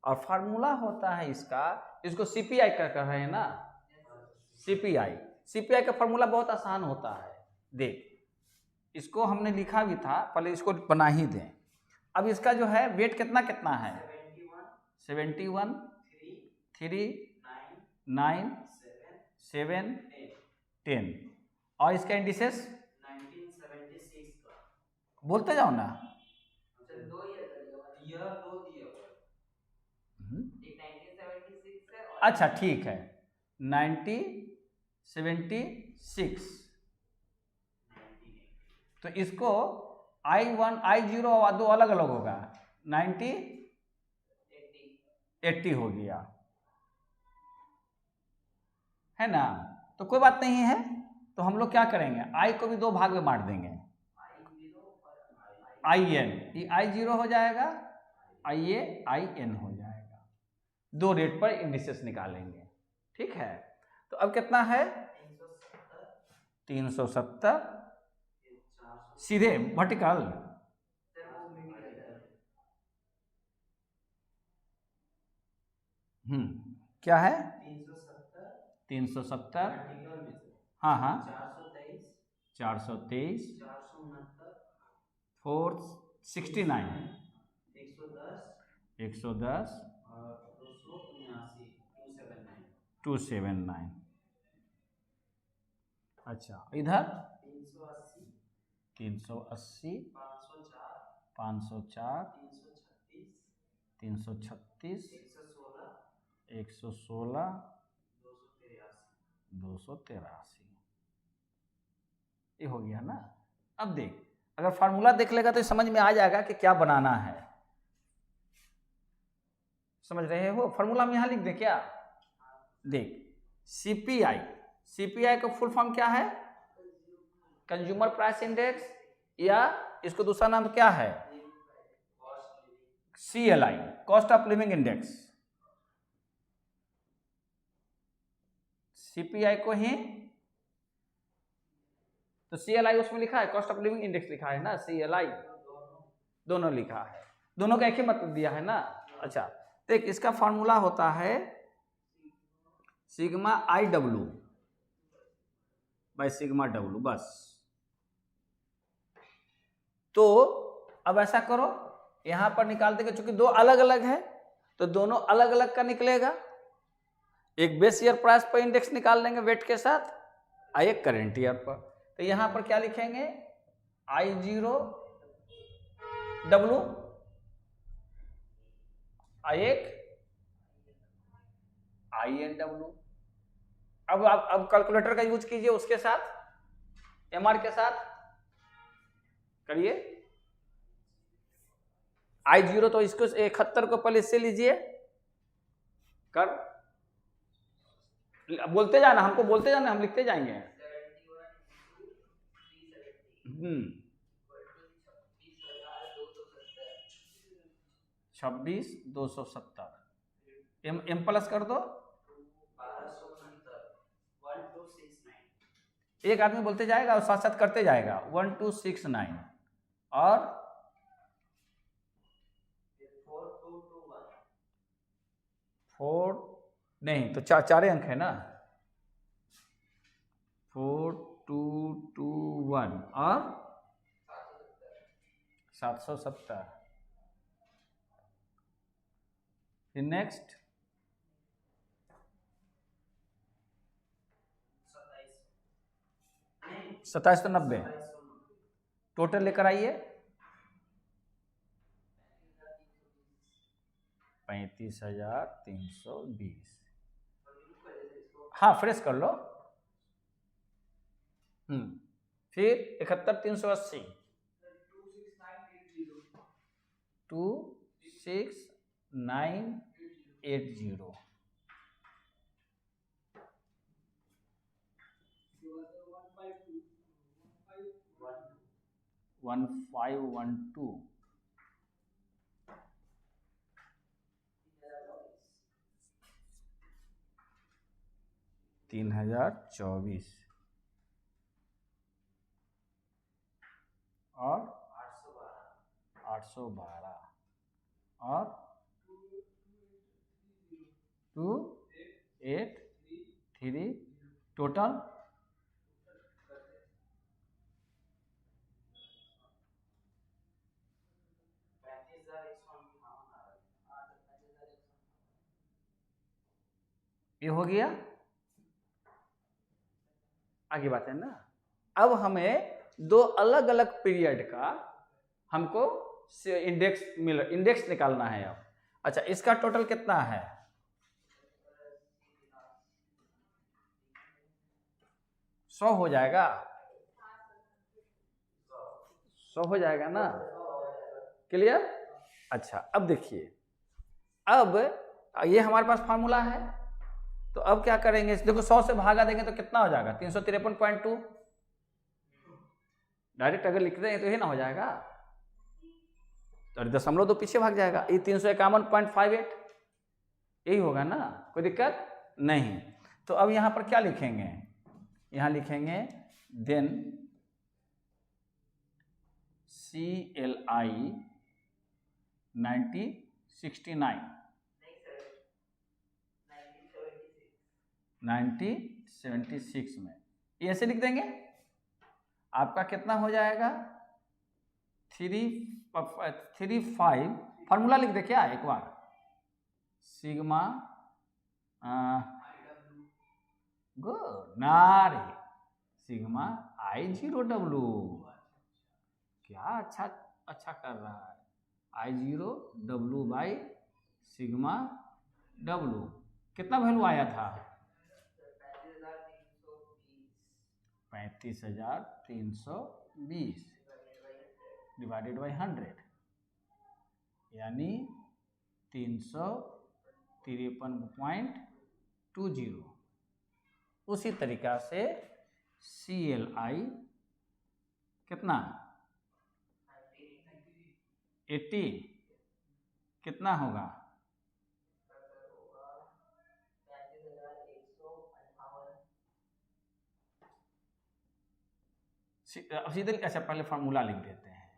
और फार्मूला होता है इसका, इसको CPI कर रहे हैं ना, CPI का फार्मूला बहुत आसान होता है। देख, इसको हमने लिखा भी था, पहले इसको बना ही दें। अब इसका जो है वेट कितना कितना है? 71, 3, 9, 7, 10। और इसका इंडिसेस 1976 का। बोलते जाओ ना। सर 2 ईयर का दिया हुआ है। ईयर 2 दिया हुआ है। एक 1976 है और अच्छा ठीक है, 1976। तो इसको I1 I0 और 2 अलग अलग होगा, 80 हो गया, है ना? तो कोई बात नहीं है, तो हम लोग क्या करेंगे, I को भी 2 भाग में बांट देंगे, IN, ये I0 हो जाएगा, IA IN हो जाएगा। 2 रेट पर इंडिसेस निकालेंगे, ठीक है? तो अब कितना है? 370 सीधे वर्टिकल। क्या है? 370, हाँ हाँ, 423, 469, 110, 279। अच्छा, इधर 380, 504, 336, 116, 283। ये हो गया ना? अब देख, अगर फार्मूला देख लेगा तो समझ में आ जाएगा कि क्या बनाना है। समझ रहे हो? फार्मूला हम यहां लिख दे क्या? देख, सीपीआई का फुल फॉर्म क्या है? कंज्यूमर प्राइस इंडेक्स, या इसको दूसरा नाम क्या है? CLI, cost of living index. CPI को ही तो CLI उसमें लिखा है, कॉस्ट ऑफ लिविंग इंडेक्स लिखा है ना, CLI दोनों लिखा है, दोनों का एक ही मतलब दिया है ना। अच्छा, देख, इसका फॉर्मूला होता है sigma IW by sigma W, बस। तो अब ऐसा करो, यहां पर निकाल देंगे, चूंकि 2 अलग अलग है तो दोनों अलग अलग का निकलेगा। एक बेस ईयर प्राइस पर इंडेक्स निकाल लेंगे वेट के साथ, और एक करेंट ईयर पर। तो यहां पर क्या लिखेंगे? I0 W, एक INW। अब कैलकुलेटर का यूज कीजिए, उसके साथ MR के साथ करिए। I0 तो इसको 71 को पहले इससे लीजिए, कर बोलते जाना, हमको बोलते जाना, हम लिखते जाएंगे। 26,270। M प्लस कर दो, 1269। एक आदमी बोलते जाएगा और साथ साथ करते जाएगा, 1269 और 4 नहीं तो 4 अंक है ना, 4221 और 770। फिर नेक्स्ट 2790 टोटल लेकर आइए, 35,320। हाँ, फ्रेश कर लो। फिर 71,380, 26980। 1512 3024 और 812 और 283 टोटल 35,158 ये हो गया। आगे बात है ना। अब हमें दो अलग अलग पीरियड का हमको इंडेक्स निकालना है अब। अच्छा, इसका टोटल कितना है? 100 हो जाएगा, 100 हो जाएगा ना, क्लियर। अच्छा, अब देखिए, अब ये हमारे पास फार्मूला है, तो अब क्या करेंगे, देखो 100 से भागा देंगे तो कितना हो जाएगा? 353.2। डायरेक्ट अगर लिख देंगे तो ये ना हो जाएगा, तो दशमलव तो पीछे भाग जाएगा, ये 351.58 यही होगा ना, कोई दिक्कत नहीं। तो अब यहां पर क्या लिखेंगे? यहां लिखेंगे देन CLI 1976 में ये ऐसे लिख देंगे। आपका कितना हो जाएगा? 35 फार्मूला लिख दे क्या एक बार, सिग्मा गुड नारे, सिग्मा I0W, क्या अच्छा अच्छा कर रहा है, I0W बाई सिग्मा W। कितना वैल्यू आया था? 35,320 डिवाइडेड बाई 100, यानी 353.20। उसी तरीका से CLI कितना 80 कितना होगा? 35,158 सीधे। अच्छा, पहले फार्मूला लिख देते हैं,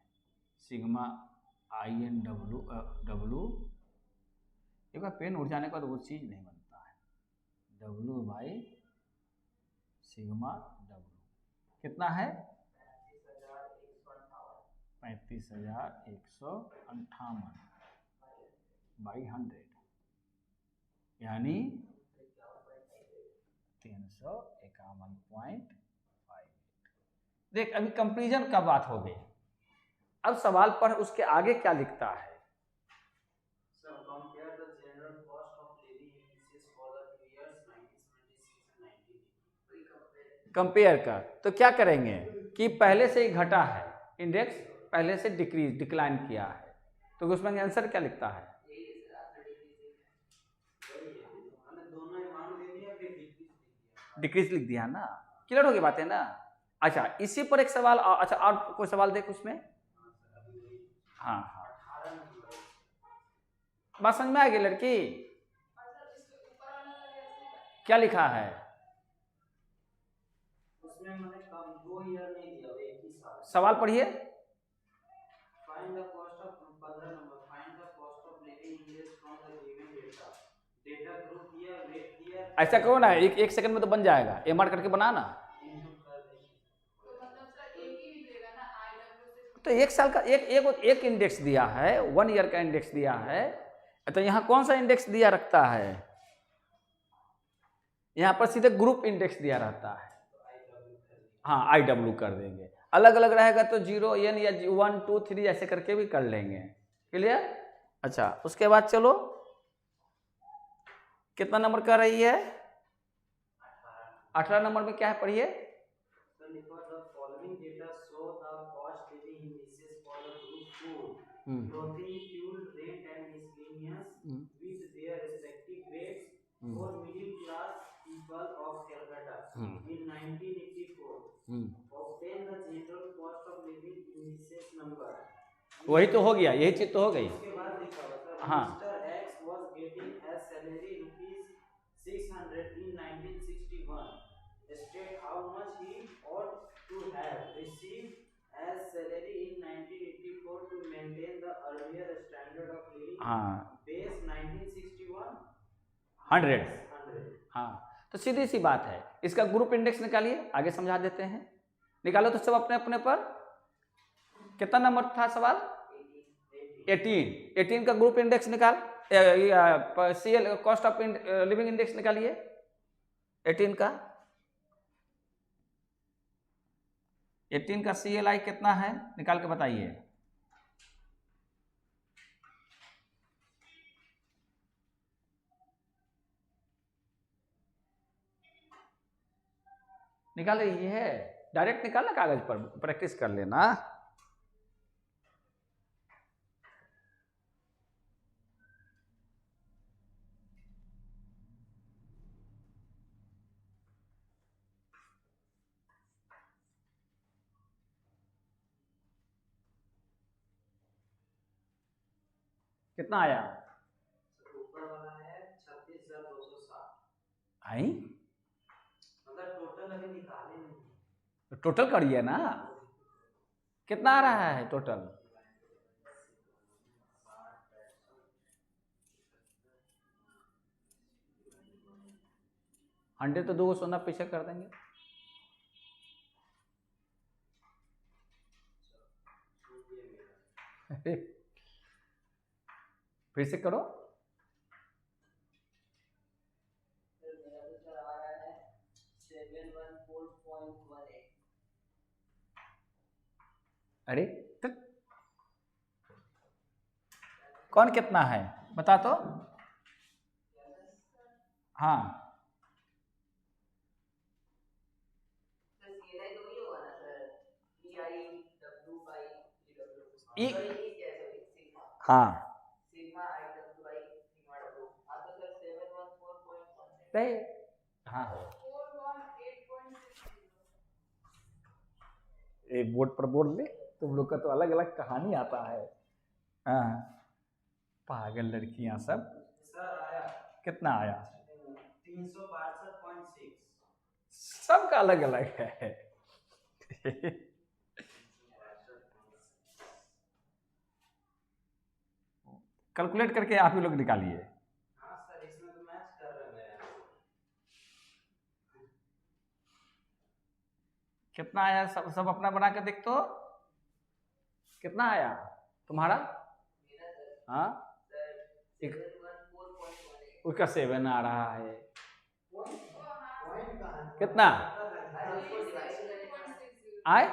सिग्मा INW, एक बार पेन उड़ जाने का तो वो चीज़ नहीं बनता है, W बाई सिग्मा W कितना है? 35,158 बाई 100, यानी 351.58। देख, अभी कंपेरिजन का बात हो गई, अब सवाल पर उसके आगे क्या लिखता है? Sir, compare the general cost of living indices for the 2 years 1976 and 1980. Compare कर, तो क्या करेंगे कि पहले से ही घटा है इंडेक्स, पहले से डिक्लाइन किया है, तो उसमें आंसर क्या लिखता है? डिक्रीज लिख दिया ना, क्लियर हो गई बात है ना। अच्छा, इसी पर एक सवाल, अच्छा और कोई सवाल देख उसमें। हाँ हाँ, बात समझ में आ गई लड़की? क्या लिखा है उसमें मैंने कम 2 ईयर नहीं दिया, एक ही साल। सवाल पढ़िए। Find the cost of 15 number, find the cost of living index from the given data, data group दिया, वेट दिया। ऐसा करो ना, एक सेकंड में तो बन जाएगा, MR करके बनाना। तो एक साल का एक इंडेक्स दिया है, 1 ईयर का इंडेक्स दिया है, तो यहाँ कौन सा इंडेक्स दिया रखता है? यहाँ पर सीधे ग्रुप इंडेक्स दिया रहता है। हाँ, IW कर देंगे, अलग अलग रहेगा तो 0 N या 1 2 3 ऐसे करके भी कर लेंगे, क्लियर। अच्छा, उसके बाद चलो, कितना नंबर कर रही है? 18 नंबर में क्या है, पढ़िए। clothing, fuel, rent and miscellaneous with their respective rates for middle class people of Calcutta in 1984. Obtain the general cost of living indices number. वही तो हो गया, यही चीज तो हो गई। उसके बाद लिखा हुआ सर, हाँ। Mr. X was getting as salary rupees 600 in 1961. State how much he ought to have received as salary in 1984 to maintain the earlier standard of living. हाँ, Base 1961 100। 100. हाँ, तो सीधी सी बात है, इसका ग्रुप इंडेक्स निकालिए, आगे समझा देते हैं। निकालो तो सब अपने अपने पर। कितना नंबर था सवाल? 18 का ग्रुप इंडेक्स निकाल, CL cost of living index निकालिए 18 का। 18 का CLI कितना है निकाल के बताइए। निकाल रही है, डायरेक्ट निकालना कागज पर, प्रैक्टिस कर लेना। कितना आया? ऊपर वाला है 36,260। आई मतलब टोटल अभी निकाले नहीं। टोटल करिए ना, कितना आ रहा है टोटल? हंड्रेड तो 2 सोना पीछे कर देंगे। फिर से करो। अरे कौन कितना है बता तो। हाँ, हाँ नहीं, हाँ एक बोर्ड पर बोल ले, तुम लोग का तो अलग अलग कहानी आता है। हाँ, पागल लड़कियां सब। सर आया कितना आया? 362.6। सबका अलग अलग है। कैलकुलेट करके आप ही लोग निकालिए। हाँ सर, इसमें तो मैच कर रहे हैं। कितना आया? सब अपना बना के देख तो, कितना आया तुम्हारा? हाँ, उसका 7 आ रहा है। कितना आए?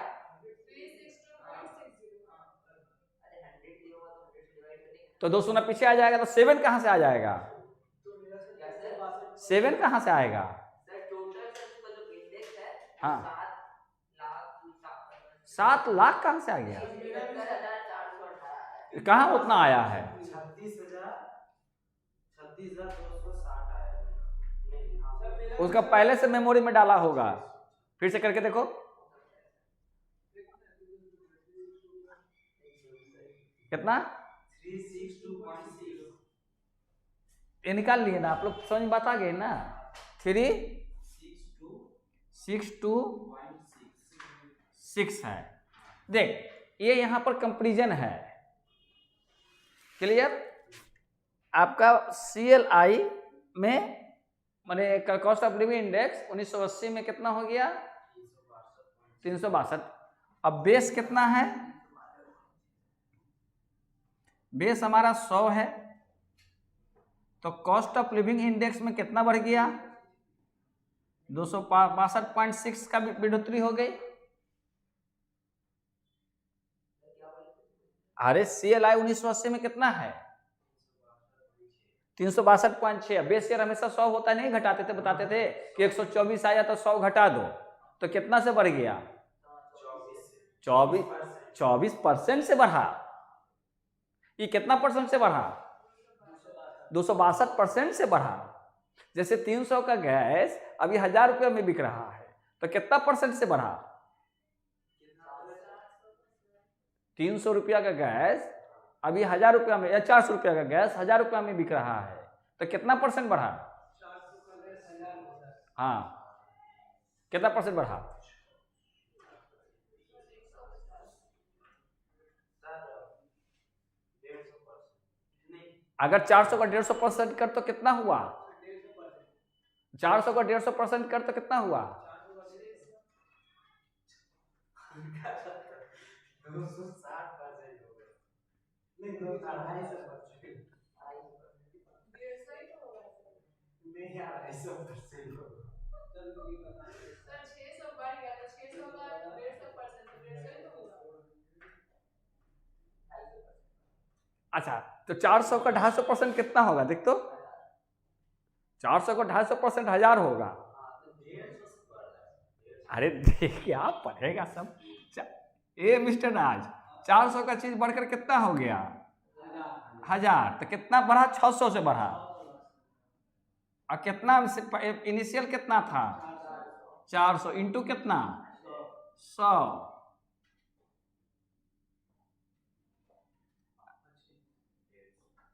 तो 2 सोना पीछे आ जाएगा, तो 7 कहाँ से आ जाएगा? 7 कहाँ से आएगा? हाँ, 7 लाख कहाँ से आ गया? कहाँ उतना आया है? 36,260 आया। नहीं, हाँ। उसका पहले से मेमोरी में डाला होगा, फिर से करके देखो। कितना? 362.6। ये निकाल लिए ना आप लोग, समझ में बात आ गई ना? 362.6 है। देख, ये यहां पर कंपैरिजन है, क्लियर? आपका CLI में माने कॉस्ट ऑफ लिविंग इंडेक्स 1980 में कितना हो गया? 362। अब बेस कितना है? बेस हमारा 100 है, तो कॉस्ट ऑफ लिविंग इंडेक्स में कितना बढ़ गया? 262.6 का बढ़ोतरी हो गई। अरे CLI 1980 में कितना है? 362.6। बेस ईयर हमेशा 100 होता नहीं, घटाते थे, बताते थे कि 124 आया तो 100 घटा दो, तो कितना से बढ़ गया? 24% से बढ़ा। ये कितना परसेंट से बढ़ा? 262% से बढ़ा। जैसे 300 का गैस अभी 1000 रुपये में बिक रहा है, तो कितना परसेंट से बढ़ा? 300 रुपया का गैस अभी 1000 रुपया में या 400 रुपया का गैस 1000 रुपया में बिक रहा है, तो कितना परसेंट बढ़ा? हाँ, कितना परसेंट बढ़ा? अगर 400 का 150% कर तो कितना हुआ? 400 का 150% कर तो कितना हुआ? 600 बढ़ गया तो 600 का 150% तो 150 तो हुआ। अच्छा, तो 400 का 250% कितना होगा? देख तो, 400 का 250% 1000 होगा। अरे देखिए आप पढ़ेगा सब। ए मिस्टर राज, 400 का चीज बढ़कर कितना हो गया? 1000। तो कितना बढ़ा? 600 से बढ़ा। और कितना इनिशियल कितना था? 400 इंटू कितना? 100।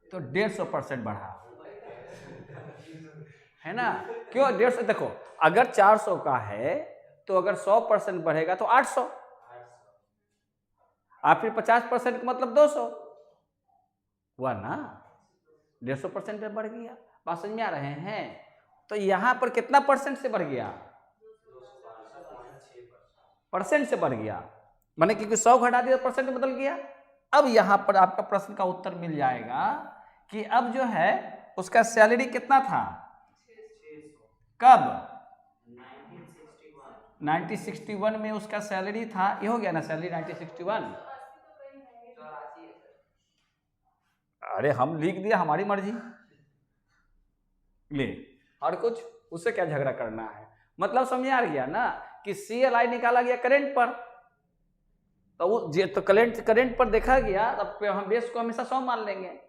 तो 150% बढ़ा है ना? क्यों 150? देखो अगर 400 का है तो अगर 100% बढ़ेगा तो 800, और फिर 50% का मतलब 200 हुआ ना? 150% पे बढ़ गया। बात समझ में आ रहे हैं? तो यहां पर कितना परसेंट से बढ़ गया? परसेंट से बढ़ गया, माने क्योंकि 100 घटा दिया परसेंट बदल गया। अब यहां पर आपका प्रश्न का उत्तर मिल जाएगा कि अब जो है उसका सैलरी कितना था? कब? 1961 में उसका सैलरी था। ये हो गया ना सैलरी 1961। अरे हम लिख दिया, हमारी मर्जी ले, और कुछ उससे क्या झगड़ा करना है? मतलब समझ आ गया ना कि CLI निकाला गया करंट पर, तो वो तो करंट पर देखा गया, तब हम बेस को हमेशा 100 मान लेंगे।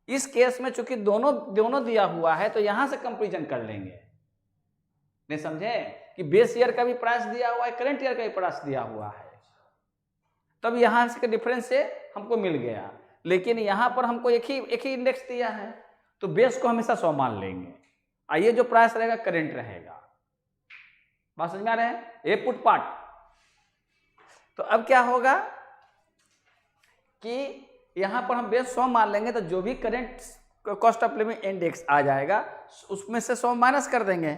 इस केस में चूंकि दोनों दिया हुआ है तो यहां से कंपेरिजन कर लेंगे। नहीं समझे कि बेस ईयर का भी प्राइस दिया हुआ है, करंट ईयर का भी प्राइस दिया हुआ है, तब यहां से डिफरेंस से हमको मिल गया। लेकिन यहां पर हमको एक ही इंडेक्स दिया है तो बेस को हमेशा 100 मान लेंगे, और ये जो प्राइस रहेगा करंट रहेगा। बात समझ में आ रहे हैं? ये पुट पार्ट। तो अब क्या होगा कि यहां पर हम बेस 100 मान लेंगे, तो जो भी current cost of living index आ जाएगा उसमें से 100 माइनस कर देंगे,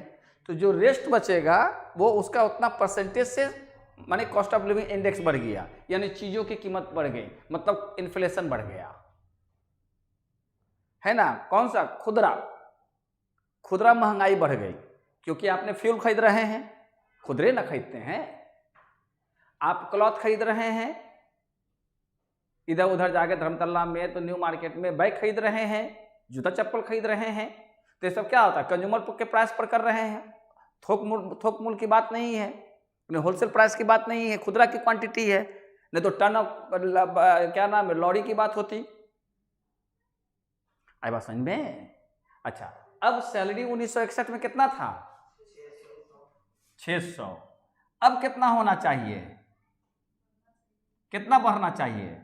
तो जो रेस्ट बचेगा वो उसका उतना परसेंटेज से, माने कॉस्ट ऑफ लिविंग इंडेक्स बढ़ गया, यानी चीजों की कीमत बढ़ गई, मतलब इन्फ्लेशन बढ़ गया, है ना? कौन सा? खुदरा महंगाई बढ़ गई, क्योंकि आपने फ्यूल खरीद रहे हैं, खुदरे ना खरीदते हैं। आप क्लॉथ खरीद रहे हैं, इधर उधर जाके धर्मतल्ला में तो न्यू मार्केट में बैग खरीद रहे हैं, जूता चप्पल खरीद रहे हैं, तो ये सब क्या होता है? कंज्यूमर के प्राइस पर कर रहे हैं। थोक मूल्य की बात नहीं है, होलसेल प्राइस की बात नहीं है, खुदरा की क्वांटिटी है। नहीं तो टन ऑफ क्या नाम है, लॉरी की बात होती। आई बात समझ में? अच्छा, अब सैलरी 1961 में कितना था? 600। अब कितना होना चाहिए? कितना बढ़ना चाहिए?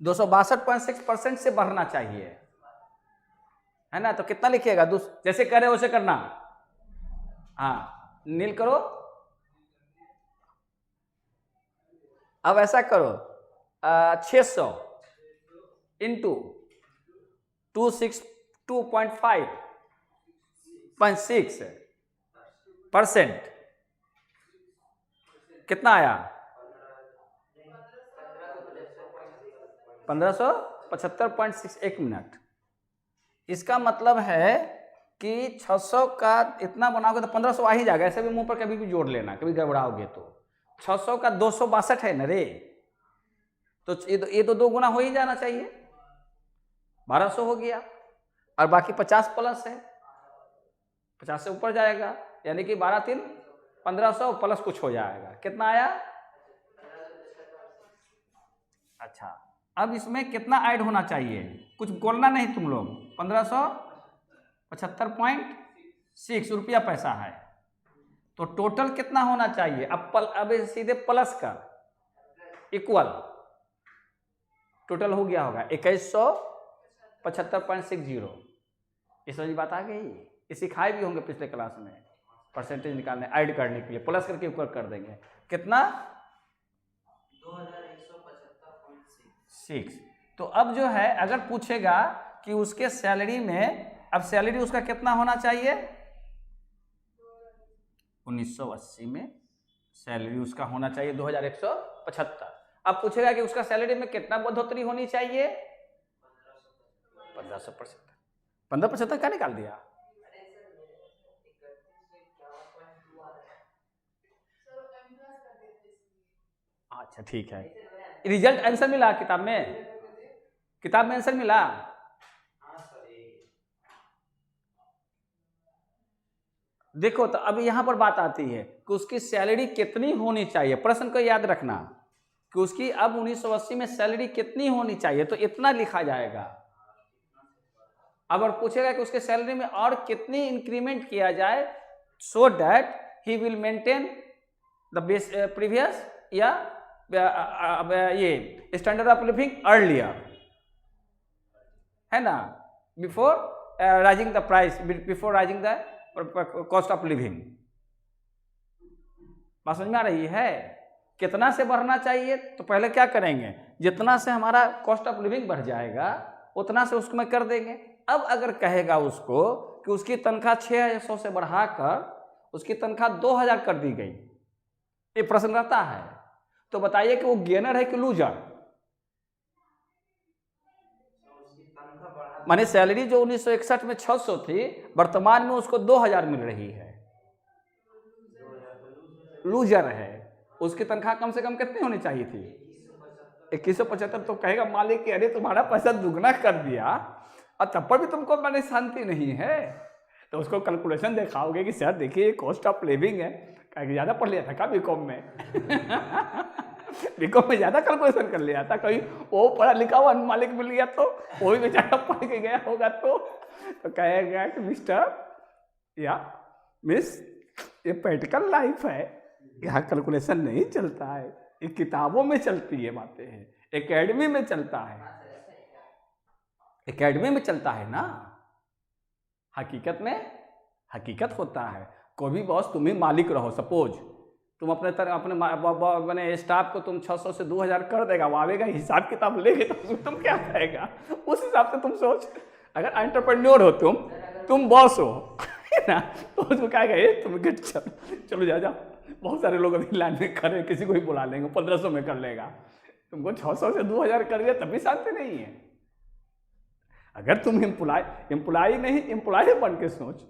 262.6% से बढ़ना चाहिए, है ना? तो कितना लिखिएगा? जैसे करे वैसे करना। हाँ, नील करो। अब ऐसा करो, 600 इंटू 262.5% कितना आया? 1575.61 मिनट। इसका मतलब है कि 600 का इतना बनाओगे तो 1500 आ ही जाएगा। ऐसे भी मुंह पर कभी भी जोड़ लेना, कभी गड़बड़ाओगे तो। 600 का 262 है ना रे, तो ये तो 2 गुना हो ही जाना चाहिए, 1200 हो गया, और बाकी 50 प्लस है, 50 से ऊपर जाएगा, यानी कि 12 3 1500 प्लस कुछ हो जाएगा। कितना आया? अच्छा, अब इसमें कितना ऐड होना चाहिए? कुछ बोलना नहीं तुम लोग। 1575.6 रुपया पैसा है, तो टोटल कितना होना चाहिए? अब सीधे प्लस का इक्वल टोटल हो गया होगा 2175.60। इस समझ बात आ गई। ये सिखाए भी होंगे पिछले क्लास में, परसेंटेज निकालने ऐड करने के लिए प्लस करके ऊपर कर देंगे। कितना 2175.6। तो अब जो है अगर पूछेगा कि उसके सैलरी में, अब सैलरी उसका कितना होना चाहिए 1980 में सैलरी उसका होना चाहिए 2175। अब पूछेगा कि उसका सैलरी में कितना बढ़ोतरी होनी चाहिए 1575। 1575 क्या निकाल दिया? अच्छा ठीक है, रिजल्ट आंसर मिला किताब में? किताब में आंसर मिला? देखो तो अब यहां पर बात आती है कि उसकी सैलरी कितनी होनी चाहिए। प्रश्न को याद रखना कि उसकी अब 1980 में सैलरी कितनी होनी चाहिए, तो इतना लिखा जाएगा। अगर पूछेगा कि उसके सैलरी में और कितनी इंक्रीमेंट किया जाए so that he will maintain the base previous या ये स्टैंडर्ड ऑफ लिविंग अर्लियर, है ना, before rising the price, before rising the cost of living. बात समझ में आ रही है? कितना से बढ़ना चाहिए, तो पहले क्या करेंगे, जितना से हमारा कॉस्ट ऑफ लिविंग बढ़ जाएगा उतना से उसको मैं कर देंगे। अब अगर कहेगा उसको कि उसकी तनख्वाह 600 से बढ़ाकर उसकी तनख्वाह 2000 कर दी गई, ये प्रश्न रहता है, तो बताइए कि वो गेनर है कि लूजर? माने सैलरी जो 1961 में 600 थी, वर्तमान में उसको 2000 मिल रही है, लूजर है। उसकी तनख्वाह कम से कम कितनी होनी चाहिए थी 2175। तो कहेगा मालिक कि अरे तुम्हारा पैसा दुगना कर दिया और तब पर भी तुमको मैंने शांति नहीं है, तो उसको कैलकुलेशन दिखाओगे कि सर देखिए कॉस्ट ऑफ लिविंग है, कहेगा ज़्यादा पढ़ लिया था क्या बीकॉम में? बीकॉम में ज़्यादा कैलकुलेशन कर लिया था, कहीं वो पढ़ा लिखा हुआ मालिक मिल गया तो वो भी बेचारा पढ़ के गया होगा तो कहेगा कि मिस्टर या मिस ये प्रैक्टिकल लाइफ है, यहाँ कैलकुलेशन नहीं चलता है, ये किताबों में चलती है बातें हैं, एकेडमी में चलता है, एकेडमी में चलता है ना। हकीकत में हकीकत होता है। कोई भी बॉस, तुम ही मालिक रहो, सपोज तुम अपने तरह अपने स्टाफ को तुम 600 से 2000 कर देगा, वो आवेगा हिसाब किताब लेके तो तुम क्या कहेगा, उस हिसाब से तुम सोच। अगर एंटरप्रेन्योर हो तुम बॉस हो ना, तो उसको कहेगा ये तुम चलो जा बहुत सारे लोग अभी लाइन में खड़े, किसी को ही बुला लेंगे 1500 में कर लेगा, तुमको 600 से 2000 कर दिया तभी शांति नहीं है। अगर तुम एम्प्लॉय नहीं एम्प्लॉय बन के सोच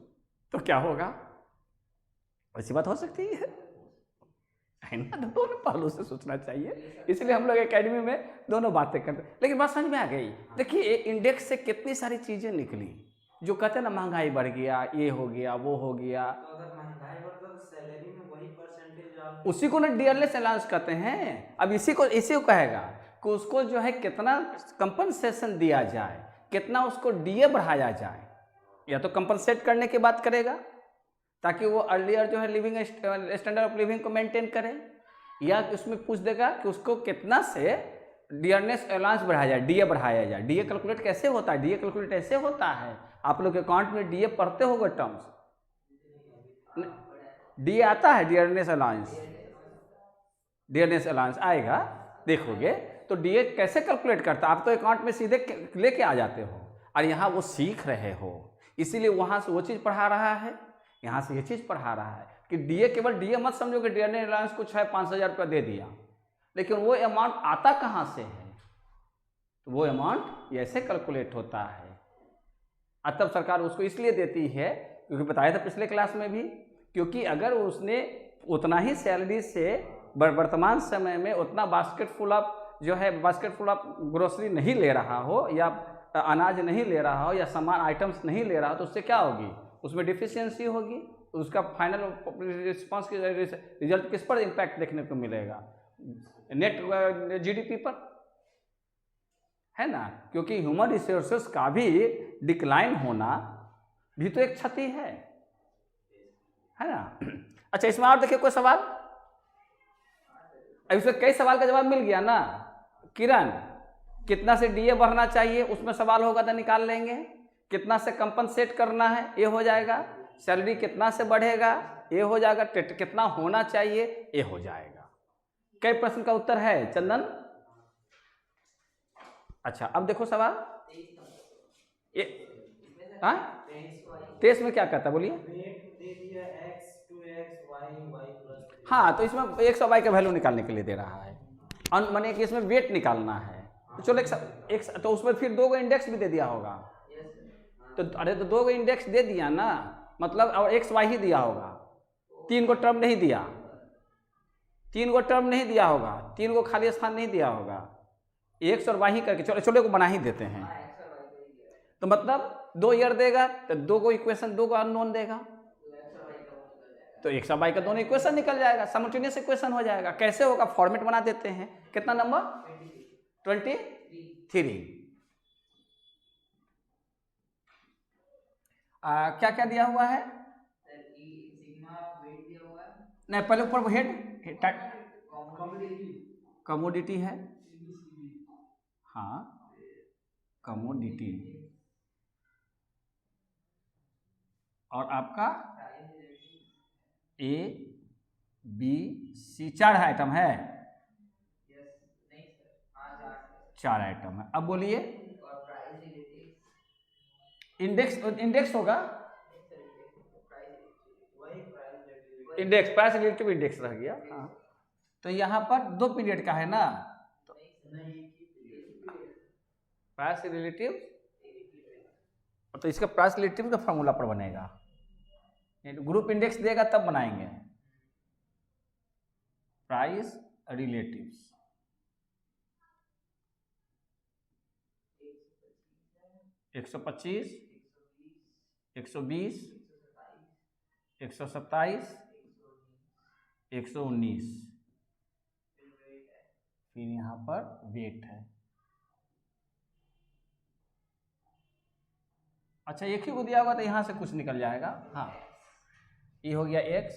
तो क्या होगा, ऐसी बात हो सकती है ना। दोनों पहलू से सोचना चाहिए, इसलिए हम लोग एकेडमी में दोनों बातें करते हैं। लेकिन बात समझ में आ गई। देखिए इंडेक्स से कितनी सारी चीजें निकली, जो कहते हैं ना महंगाई बढ़ गया, ये हो गया, वो हो गया, तो अगर महंगाई बढ़ता तो सैलरी में वही परसेंटेज उसी को ना डियरलेस अलाउंस कहते हैं। अब इसी को कहेगा कि उसको जो है कितना कंपनसेशन दिया जाए, कितना उसको डीए बढ़ाया जाए, या तो कंपनसेट करने की बात करेगा ताकि वो अर्लियर जो है लिविंग स्टैंडर्ड ऑफ लिविंग को मेंटेन करे, या उसमें पूछ देगा कि उसको कितना से डियरनेस अलाउंस बढ़ाया जाए, डीए बढ़ाया जाए। डीए कैलकुलेट कैसे होता है? डीए कैलकुलेट ऐसे होता है, आप लोग अकाउंट में डीए पढ़ते होगे टर्म्स, डीए आता है, डियरनेस अलाउंस आएगा, देखोगे तो डीए कैसे कैलकुलेट करता है। आप तो अकाउंट में सीधे लेके आ जाते हो, और यहाँ वो सीख रहे हो, इसीलिए वहाँ से वो चीज़ पढ़ा रहा है, यहाँ से ये चीज़ पढ़ा रहा है कि डीए, केवल डीए मत समझो कि डियरनेस अलाउंस कुछ है 5000 रुपया दे दिया, लेकिन वो अमाउंट आता कहाँ से है, तो वो अमाउंट ऐसे कैलकुलेट होता है। और तब सरकार उसको इसलिए देती है, क्योंकि बताया था पिछले क्लास में भी, क्योंकि अगर उसने उतना ही सैलरी से वर्तमान समय में उतना बास्केटफुल ऑफ ग्रोसरी नहीं ले रहा हो, या अनाज नहीं ले रहा हो, या सामान आइटम्स नहीं ले रहा हो, तो उससे क्या होगी, उसमें डिफिशियंसी होगी, उसका फाइनल रिस्पॉन्स रिजल्ट किस पर इम्पैक्ट देखने को मिलेगा, नेट जीडीपी पर, है ना। क्योंकि ह्यूमन रिसोर्सेस का भी डिक्लाइन होना भी तो एक क्षति है ना। अच्छा, इसमें और देखिए कोई सवाल, अब इसमें कई सवाल का जवाब मिल गया ना किरण, कितना से डीए बढ़ना चाहिए उसमें सवाल होगा तो निकाल लेंगे, कितना से कंपनसेट करना है ये हो जाएगा, सैलरी कितना से बढ़ेगा ये हो जाएगा, कितना होना चाहिए ये हो जाएगा। कई प्रश्न का उत्तर है चंदन? अच्छा अब देखो सवाल ये 23 में क्या कहता है बोलिए? हाँ तो इसमें 100y का वैल्यू निकालने के लिए दे रहा है, माने कि इसमें वेट निकालना है। तो चलो एक तो उसमें फिर 2 इंडेक्स भी दे दिया होगा, तो अरे तो 2 इंडेक्स दे दिया ना, मतलब और XY ही दिया होगा, 3 को टर्म नहीं दिया, 3 को टर्म नहीं दिया होगा, 3 को खाली स्थान नहीं दिया होगा, X और Y ही करके चलो को बना ही देते हैं। तो मतलब 2 ईयर देगा तो 2 को इक्वेशन, 2 को अननोन देगा, तो x और y का दोनों इक्वेशन निकल जाएगा, साइमल्टेनियस इक्वेशन हो जाएगा। कैसे होगा? फॉर्मेट बना देते हैं। कितना नंबर? 23। क्या क्या दिया हुआ है? नहीं पहले ऊपर हेड कमोडिटी है, हाँ कमोडिटी, और आपका A B C 4 आइटम है, 4 आइटम है। अब बोलिए इंडेक्स होगा, इंडेक्स प्राइस रिलेटिव इंडेक्स रह गया। हाँ तो यहाँ पर 2 पीरियड का है ना, तो प्राइस रिलेटिव, तो इसका प्राइस रिलेटिव का फॉर्मूला पर बनेगा, ग्रुप इंडेक्स देगा तब बनाएंगे। प्राइस रिलेटिव्स 125, 120, 127, 119, फिर यहाँ पर वेट है। अच्छा एक ही को दिया होगा तो यहाँ से कुछ निकल जाएगा। हाँ ये हो गया x,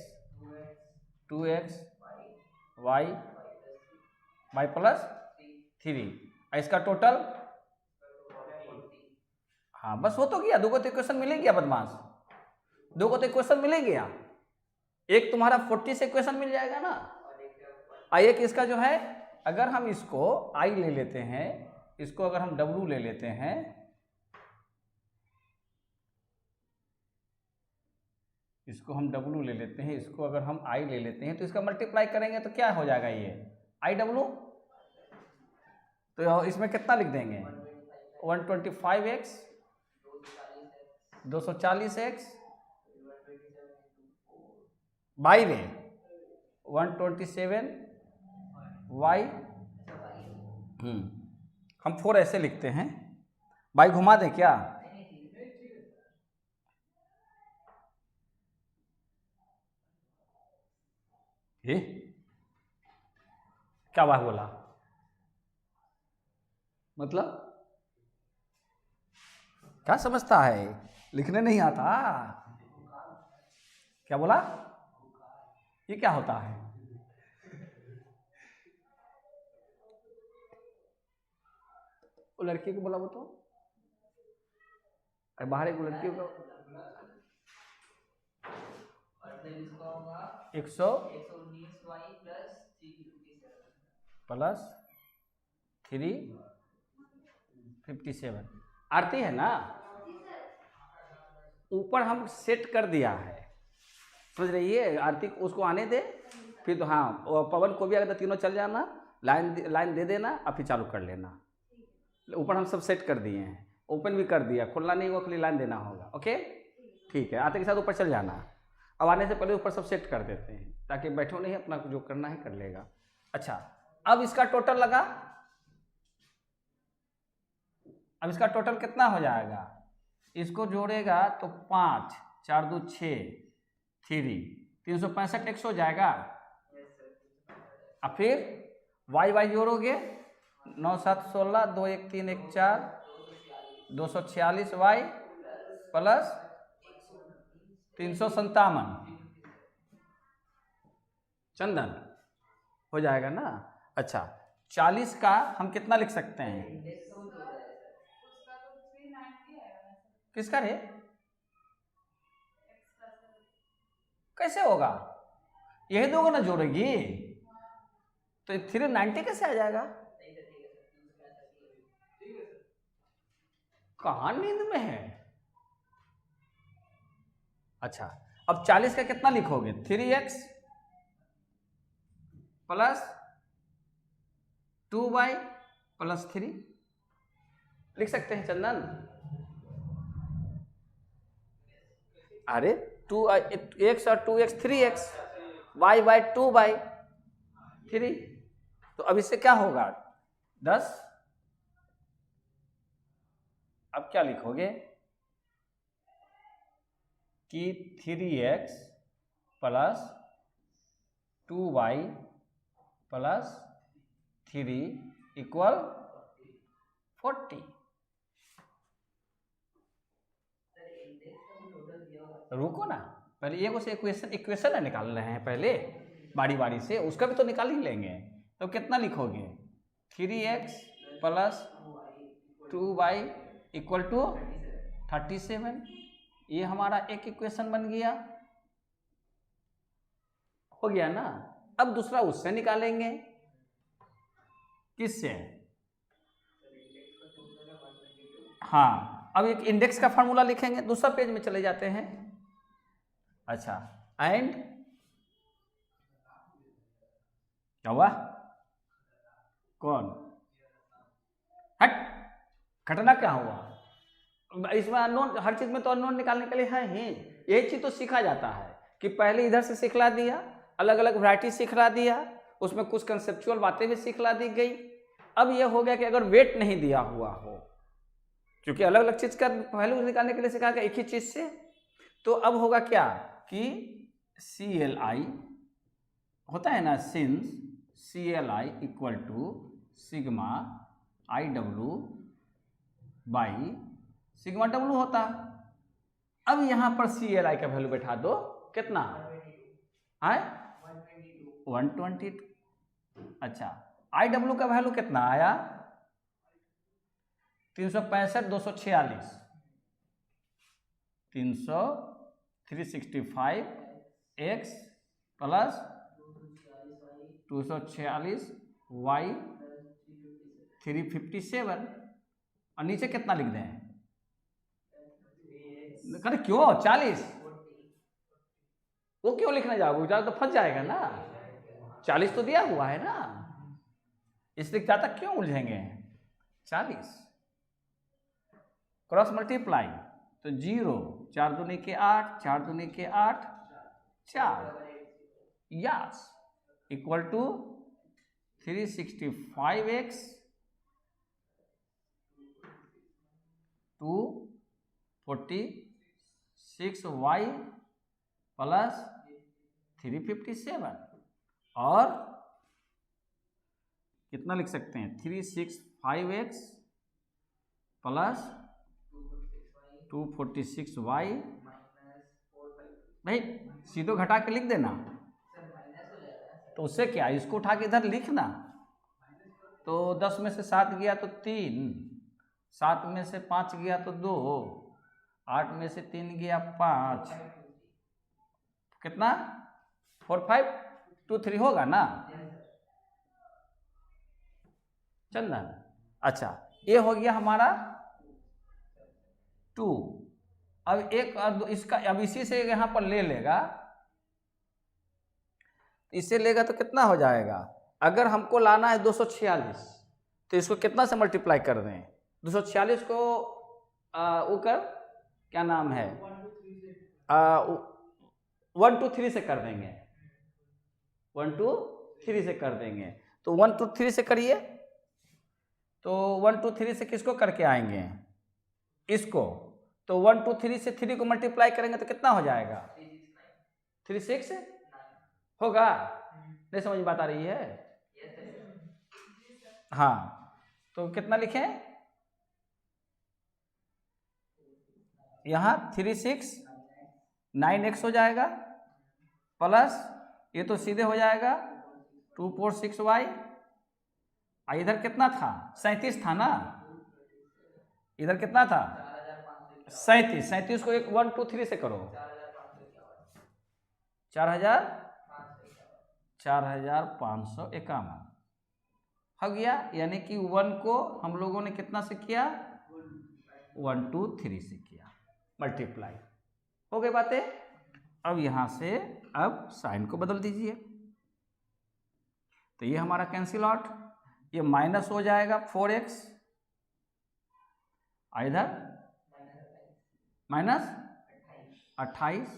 2x, y प्लस 3, इसका टोटल, हाँ बस हो तो गया। 2 को तो इक्वेशन मिल गया बदमाश, 2 को तो इक्वेशन मिल गया, एक तुम्हारा 40 से इक्वेशन मिल जाएगा ना। एक इसका जो है, अगर हम इसको I ले लेते हैं, इसको अगर हम W ले लेते हैं, इसको हम W ले लेते हैं, इसको अगर हम I ले लेते हैं, तो इसका मल्टीप्लाई करेंगे तो क्या हो जाएगा ये IW, तो इसमें कितना लिख देंगे 125x, 240x, बाई में 127y, हम 4 ऐसे लिखते हैं, बाई घुमा दें क्या? ये क्या बात बोला, मतलब क्या समझता है, लिखने नहीं आता, क्या बोला? ये क्या होता है? वो लड़की को बोला, वो तो अरे बाहर एक लड़की को 119y प्लस 357 आरती है ना, ऊपर हम सेट कर दिया है, समझ रही है? आरती उसको आने दे, फिर तो हाँ पवन को भी अगर तीनों चल जाना, लाइन दे देना और फिर चालू कर लेना। ऊपर हम सब सेट कर दिए हैं, ओपन भी कर दिया, खुलना नहीं होगा, खाली लाइन देना होगा। ओके ठीक है, आते के साथ ऊपर चल जाना, अब आने से पहले ऊपर सब सेट कर देते हैं ताकि बैठो नहीं, अपना जो करना है कर लेगा। अच्छा अब इसका टोटल लगा, अब इसका टोटल कितना हो जाएगा? इसको जोड़ेगा तो 5, 4 2 6, 365 x हो जाएगा। अब फिर y जोड़ोगे 9 7 16, 2 1 3 1 4, 246y प्लस 357 चंदन हो जाएगा ना। अच्छा 40 का हम कितना लिख सकते हैं? इंडेक्स तो जोड़ा है सर। उसका तो 390 आएगा ना सर। किसका रे? x का सर। कैसे होगा? यही दोगे ना जोड़ेगी, तो 390 कैसे आ जाएगा? नहीं सर, ठीक है सर, 365 ठीक है सर। कहाँ नींद में है? अच्छा, अब 40 का कितना लिखोगे? 3x प्लस 2y प्लस 3 लिख सकते हैं चंदन? अरे 2x और 2x 3x, y by 2 by 3, तो अब इससे क्या होगा? 10। अब क्या लिखोगे कि 3x plus 2y plus 3 equal 40। Sir index का तो टोटल दिया हुआ है। रुको ना, पहले एक से इक्वेशन है निकाल रहे हैं, पहले बारी बारी से उसका भी तो निकाल ही लेंगे। तो कितना लिखोगे? 3x plus 2y equal to 37। ये हमारा एक इक्वेशन बन गया, हो गया ना। अब दूसरा उससे निकालेंगे, किससे? हाँ, अब एक इंडेक्स का फार्मूला लिखेंगे, दूसरा पेज में चले जाते हैं। अच्छा, एंड क्या हुआ? कौन? हट, घटना क्या हुआ? इसमें अननोन, हर चीज में तो अननोन निकालने के लिए है ही। यही चीज तो सीखा जाता है कि पहले इधर से सिखला दिया, अलग अलग वैरायटी सिखला दिया, उसमें कुछ कंसेप्चुअल बातें भी सिखला दी गई। अब यह हो गया कि अगर वेट नहीं दिया हुआ हो, क्योंकि अलग अलग चीज का वैल्यू निकालने के लिए सिखा गया एक ही चीज से, तो अब होगा क्या कि CLI होता है ना, since CLI equal to sigma IW by sigma W होता। अब यहां पर CLI का वैल्यू बैठा दो, कितना है? 122। अच्छा, IW का वैल्यू कितना आया? 365 246 365 x प्लस 246 y 357। और नीचे कितना लिख दें? अरे क्यों 40? वो क्यों लिखने जाओगे? ज़्यादा तो फंस जाएगा ना। 40 तो दिया हुआ है ना, इसलिए ज़्यादा क्यों उलझेंगे? 40 क्रॉस मल्टीप्लाई तो 0, 4 दूनी के 8, 4 दूनी के 8, 4, yes equal to 365x 246y plus 357। और कितना लिख सकते हैं? 365x plus 246y। भाई सीधो घटा के लिख देना, तो उससे क्या, इसको उठा के इधर लिखना। तो 10 में से 7 गया तो 3, 7 में से 5 गया तो 2, 8 में से 3 गया 5, कितना? 4523 होगा ना चंदन? अच्छा, ये हो गया हमारा 2। अब एक इसका, अब इसी से यहाँ पर ले लेगा, इससे लेगा तो कितना हो जाएगा? अगर हमको लाना है 246, तो इसको कितना से मल्टीप्लाई कर दें? 246 को ऊपर क्या नाम है, 1 2 3 से कर देंगे, 1 2 3 से कर देंगे। तो 1 2 3 से करिए, तो 1 2 3 से किसको करके आएंगे? इसको। तो 1 2 3 से 3 को मल्टीप्लाई करेंगे तो कितना हो जाएगा? 36 होगा। नहीं समझ में बात आ रही है? हाँ, तो कितना लिखें यहाँ? 369x हो जाएगा, प्लस ये तो सीधे हो जाएगा 246y इधर कितना था? 37 था ना, इधर कितना था? 37। 37 को 1 2 3 से करो, 4551 हो गया। यानी कि 1 को हम लोगों ने कितना से किया? 1 2 3 से किया, मल्टीप्लाई हो गई बातें। अब यहां से अब साइन को बदल दीजिए, तो ये हमारा कैंसिल आउट, ये माइनस हो जाएगा 4x, इधर माइनस 28,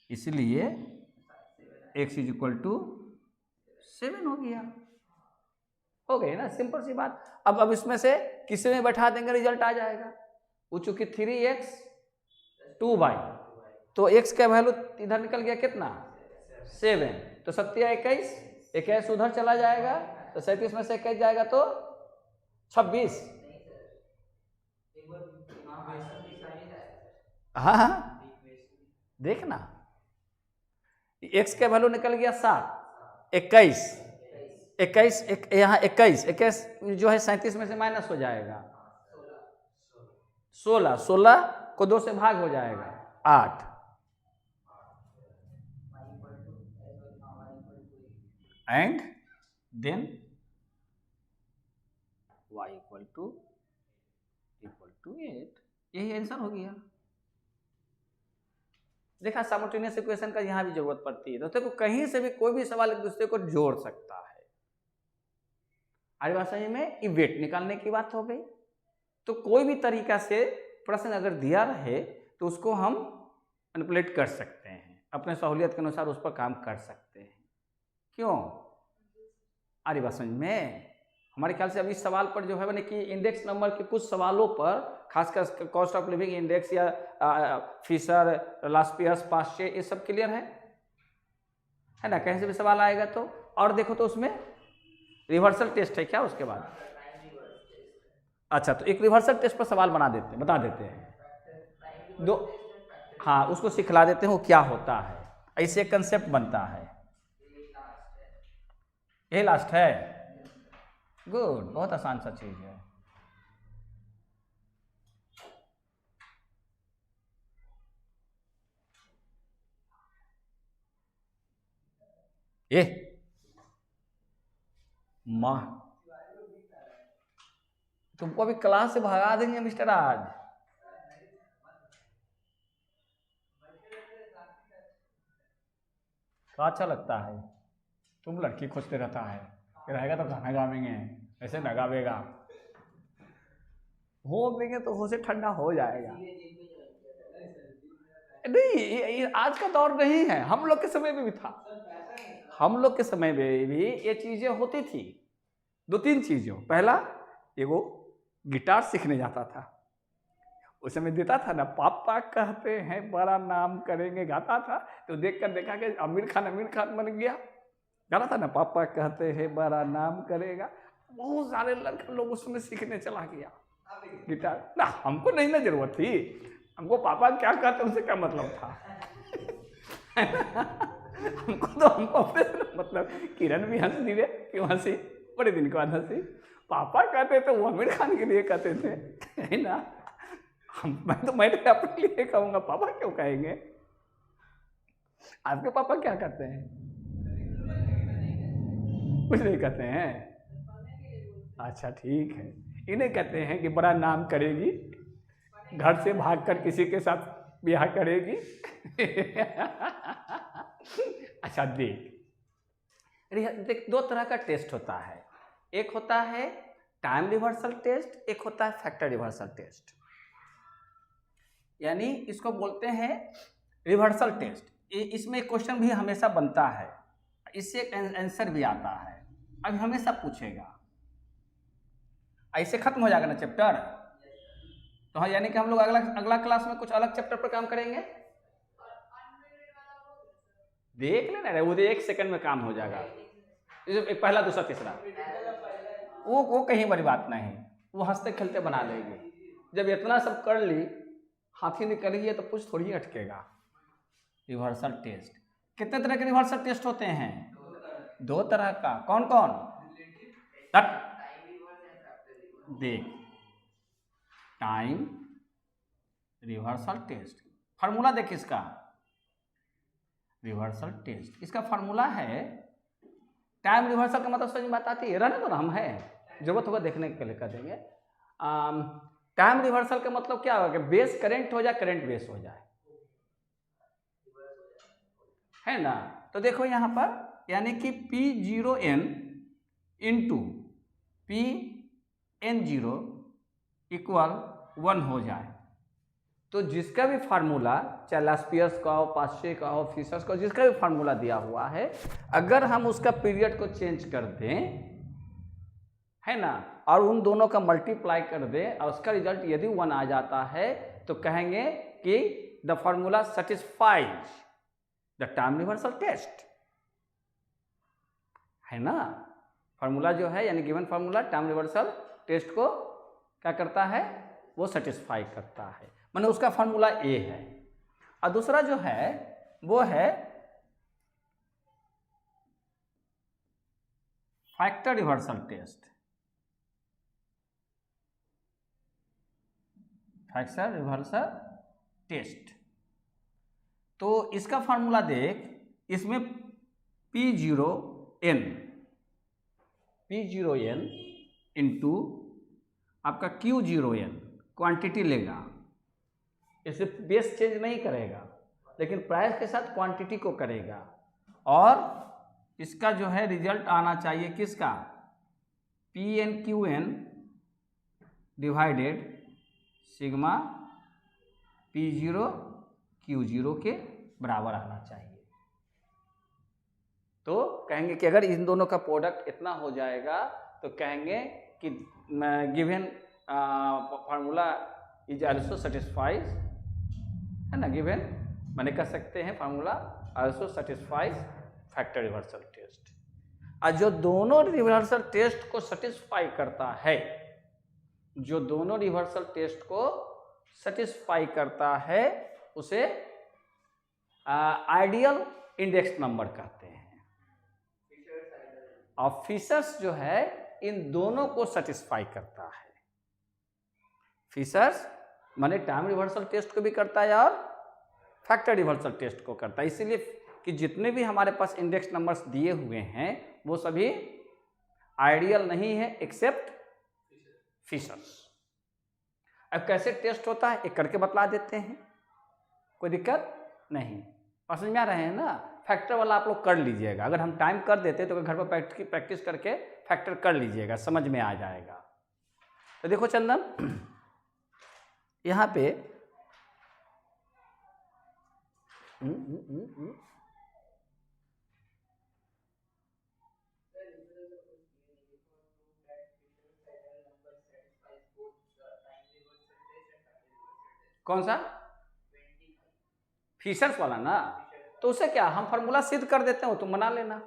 इसलिए x इज इक्वल टू 7 हो गया। हो गई ना, सिंपल सी बात। अब इसमें से किसी में बैठा देंगे, रिजल्ट आ जाएगा। वो चूंकि 3x 2y, तो x का वैल्यू इधर निकल गया कितना? 7, तो 7 या 21 उधर चला जाएगा, तो 37 में से 21 जाएगा तो 26। हाँ देखना, x का वैल्यू निकल गया 7, 21 यहाँ 21 जो है 37 में से माइनस हो जाएगा 16 को 2 से भाग हो जाएगा 8, and then y equal to 8। यही आंसर हो गया। देखा, साइमल्टेनियस इक्वेशन का यहाँ भी जरूरत पड़ती है। तो देखो, कहीं से भी कोई भी सवाल एक दूसरे को जोड़ सकता है। आगे बात समझ में, इवेट निकालने की बात हो गई। तो कोई भी तरीका से प्रश्न अगर दिया रहे तो उसको हम मैनिपुलेट कर सकते हैं, अपने सहूलियत के अनुसार उस पर काम कर सकते हैं। क्यों? आगे बात समझ में। हमारे ख्याल से अभी इस सवाल पर जो है, कि इंडेक्स नंबर के कुछ सवालों पर, खासकर कॉस्ट ऑफ लिविंग इंडेक्स या फिशर, लास्पियस, पाश्चे, ये सब क्लियर है ना? कहीं से भी सवाल आएगा तो। और देखो तो उसमें रिवर्सल टेस्ट है क्या उसके बाद? अच्छा, तो एक रिवर्सल टेस्ट पर सवाल बता देते हैं दो। हाँ, उसको सिखला देते हैं वो क्या होता है, ऐसे कंसेप्ट बनता है। ये लास्ट है, गुड, बहुत आसान सा चीज है। ये माँ, तुमको अभी क्लास से भगा देंगे मिस्टर आज। तो अच्छा लगता है, तुम लड़की खोजते रहता है, रहेगा तो गाना गावेंगे, ऐसे न गावेगा। हो देंगे तो हो से ठंडा हो जाएगा। नहीं, ये आज का दौर नहीं है, हम लोग के समय में भी था। हम लोग के समय में भी ये चीजें होती थी। 2-3 चीजों, पहला एगो गिटार सीखने जाता था, उस समय देता था ना, पापा कहते हैं बड़ा नाम करेंगे, गाता था। तो देखकर देखा कि आमिर खान बन गया, गाना था ना, पापा कहते हैं बड़ा नाम करेगा। बहुत सारे लड़के लोग उसमें सीखने चला गया गिटार ना। हमको नहीं ना जरूरत थी, हमको पापा क्या कहते उनसे क्या मतलब था। हमको अपने मतलब, किरण भी हंस दी, क्यों हंसी, बड़े दिन के बाद हंसी। पापा कहते थे वो आमिर खान के लिए कहते थे, है ना। मैं तो अपने लिए कहूँगा, पापा क्यों कहेंगे। आपके पापा क्या करते हैं? कुछ नहीं कहते हैं। अच्छा ठीक है, इन्हें कहते हैं कि बड़ा नाम करेगी, घर से भागकर किसी के साथ ब्याह करेगी। अच्छा देख 2 तरह का टेस्ट होता है, एक होता है टाइम रिवर्सल टेस्ट, एक होता है फैक्टर रिवर्सल टेस्ट। यानी इसको बोलते हैं रिवर्सल टेस्ट। इसमें क्वेश्चन भी हमेशा बनता है, इससे आंसर भी आता है, अभी हमेशा पूछेगा। ऐसे खत्म हो जाएगा ना चैप्टर। तो हाँ, यानी कि हम लोग अगला क्लास में कुछ अलग चैप्टर पर काम करेंगे। देख लेना, वो 1 सेकंड में काम हो जाएगा। पहला, दूसरा, तीसरा, वो कहीं बड़ी बात नहीं, वो हंसते खेलते बना लेगी। जब इतना सब कर ली, हाथी निकल गई है तो कुछ थोड़ी अटकेगा। रिवर्सल टेस्ट, कितने तरह के रिवर्सल टेस्ट होते हैं? 2 तरह का। कौन कौन? देख टाइम रिवर्सल टेस्ट, फार्मूला देख इसका, रिवर्सल टेस्ट, इसका फार्मूला है टाइम रिवर्सल का मतलब समझ में बात आती है, रहने दो ना, हम है जरूरत होगा देखने के लिए कर देंगे। टाइम रिवर्सल का मतलब क्या होगा कि बेस करंट हो जाए, करंट बेस हो जाए, है ना। तो देखो यहाँ पर यानी कि P0n इंटू Pn0 इक्वल 1 हो जाए, तो जिसका भी फार्मूला चाहे लास्पियर्स का हो, पास्चे का हो, फिशर्स का हो, जिसका भी फार्मूला दिया हुआ है, अगर हम उसका पीरियड को चेंज कर दें, है ना, और उन दोनों का मल्टीप्लाई कर दें और उसका रिजल्ट यदि 1 आ जाता है तो कहेंगे कि the formula satisfies the time reversal test, है ना। फार्मूला जो है यानी given formula time reversal test को क्या करता है, वो सेटिस्फाई करता है, माने उसका फार्मूला ए है। और दूसरा जो है वो है factor reversal test, factor reversal test. तो इसका फार्मूला देख, इसमें P0n इंटू आपका Q0n क्वांटिटी लेगा, इसे बेस चेंज नहीं करेगा लेकिन प्राइस के साथ क्वांटिटी को करेगा, और इसका जो है रिजल्ट आना चाहिए किसका, PnQn divided sigma P0 Q0 के बराबर आना चाहिए। तो कहेंगे कि अगर इन दोनों का प्रोडक्ट इतना हो जाएगा तो कहेंगे कि given formula is also satisfies, है ना, गिवन मैंने कह सकते हैं formula also satisfies factor reversal test. और जो दोनों रिवर्सल टेस्ट को सेटिस्फाई करता है, जो दोनों रिवर्सल टेस्ट को सेटिस्फाई करता है उसे आइडियल इंडेक्स नंबर कहते हैं। और फिशर्स जो है इन दोनों को सेटिस्फाई करता है। फिशर्स माने टाइम रिवर्सल टेस्ट को भी करता है और फैक्टर रिवर्सल टेस्ट को करता है, इसीलिए कि जितने भी हमारे पास इंडेक्स नंबर्स दिए हुए हैं वो सभी आइडियल नहीं है एक्सेप्ट फिशर्स। अब कैसे टेस्ट होता है एक करके बतला देते हैं, कोई दिक्कत नहीं, समझ में आ रहे हैं ना। फैक्टर वाला आप लोग कर लीजिएगा, अगर हम टाइम कर देते तो घर पर प्रैक्टिस करके फैक्टर कर लीजिएगा, समझ में आ जाएगा। तो देखो चंदन, यहाँ पे कौन सा फिशर्स वाला ना, तो उसे क्या हम फार्मूला सिद्ध कर देते हो, तुम बना लेना।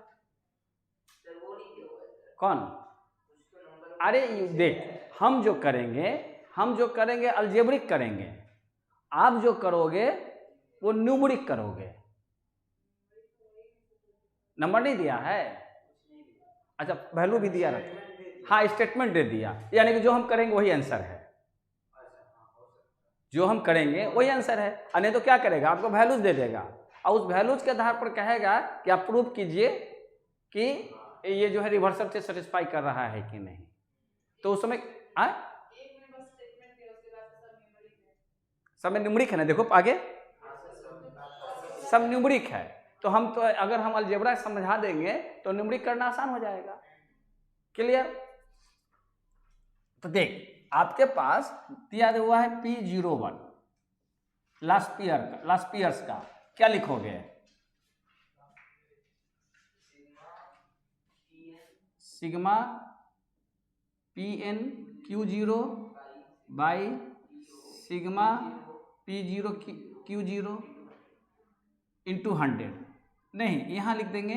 कौन, अरे देख हम जो करेंगे अलजेब्रिक करेंगे, आप जो करोगे वो न्यूमरिक करोगे। नंबर नहीं दिया है, अच्छा वैल्यू भी दिया रहता, हाँ स्टेटमेंट दे दिया, यानी कि जो हम करेंगे वही आंसर है, जो हम करेंगे वही आंसर है। नहीं तो क्या करेगा, आपको वैल्यूज दे देगा और उस वैल्यूज के आधार पर कहेगा कि आप प्रूव कीजिए कि ये जो है रिवर्सल से सेटिस्फाई कर रहा है कि नहीं। तो उस समय सब में न्यूमरिक है ना, देखो आगे सब न्यूमरिक है, तो हम तो अगर हम अलजेब्रा समझा देंगे तो न्यूमरिक करना आसान हो जाएगा। क्लियर। तो देख आपके पास दिया हुआ है P01 लास्पियर्स का, क्या लिखोगे, sigma PnQ0 by sigma P0 Q0 into 100। नहीं, यहां लिख देंगे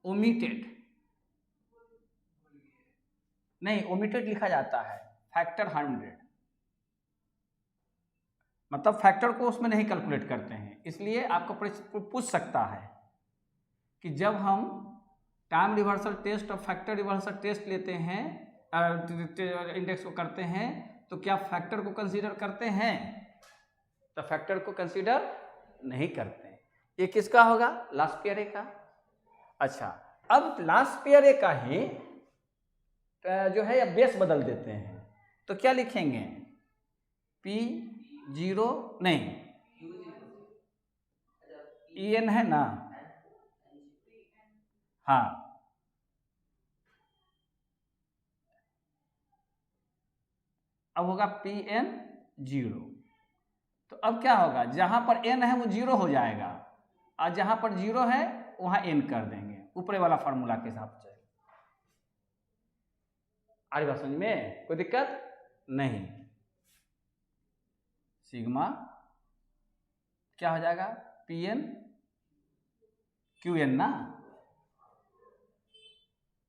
ओमिटेड, नहीं ओमिटेड लिखा जाता है फैक्टर 100, मतलब फैक्टर को उसमें नहीं कैलकुलेट करते हैं। इसलिए आपको पूछ सकता है कि जब हम टाइम रिवर्सल टेस्ट और फैक्टर रिवर्सल टेस्ट लेते हैं इंडेक्स को करते हैं तो क्या फैक्टर को कंसीडर करते हैं? तो फैक्टर को कंसीडर नहीं करते हैं। ये किसका होगा? लास्ट पेयर ए का। अच्छा, अब लास्ट पेयर ए का ही जो है बेस बदल देते हैं, तो क्या लिखेंगे? P0 नहीं, EN है ना? हाँ, अब होगा PN0। तो अब क्या होगा? जहां पर n है वो 0 हो जाएगा, और जहां पर 0 है वहां n कर देंगे, ऊपरे वाला फार्मूला के हिसाब से। आ रही बात समझ में? कोई दिक्कत नहीं। सिग्मा क्या हो जाएगा? PN QN ना,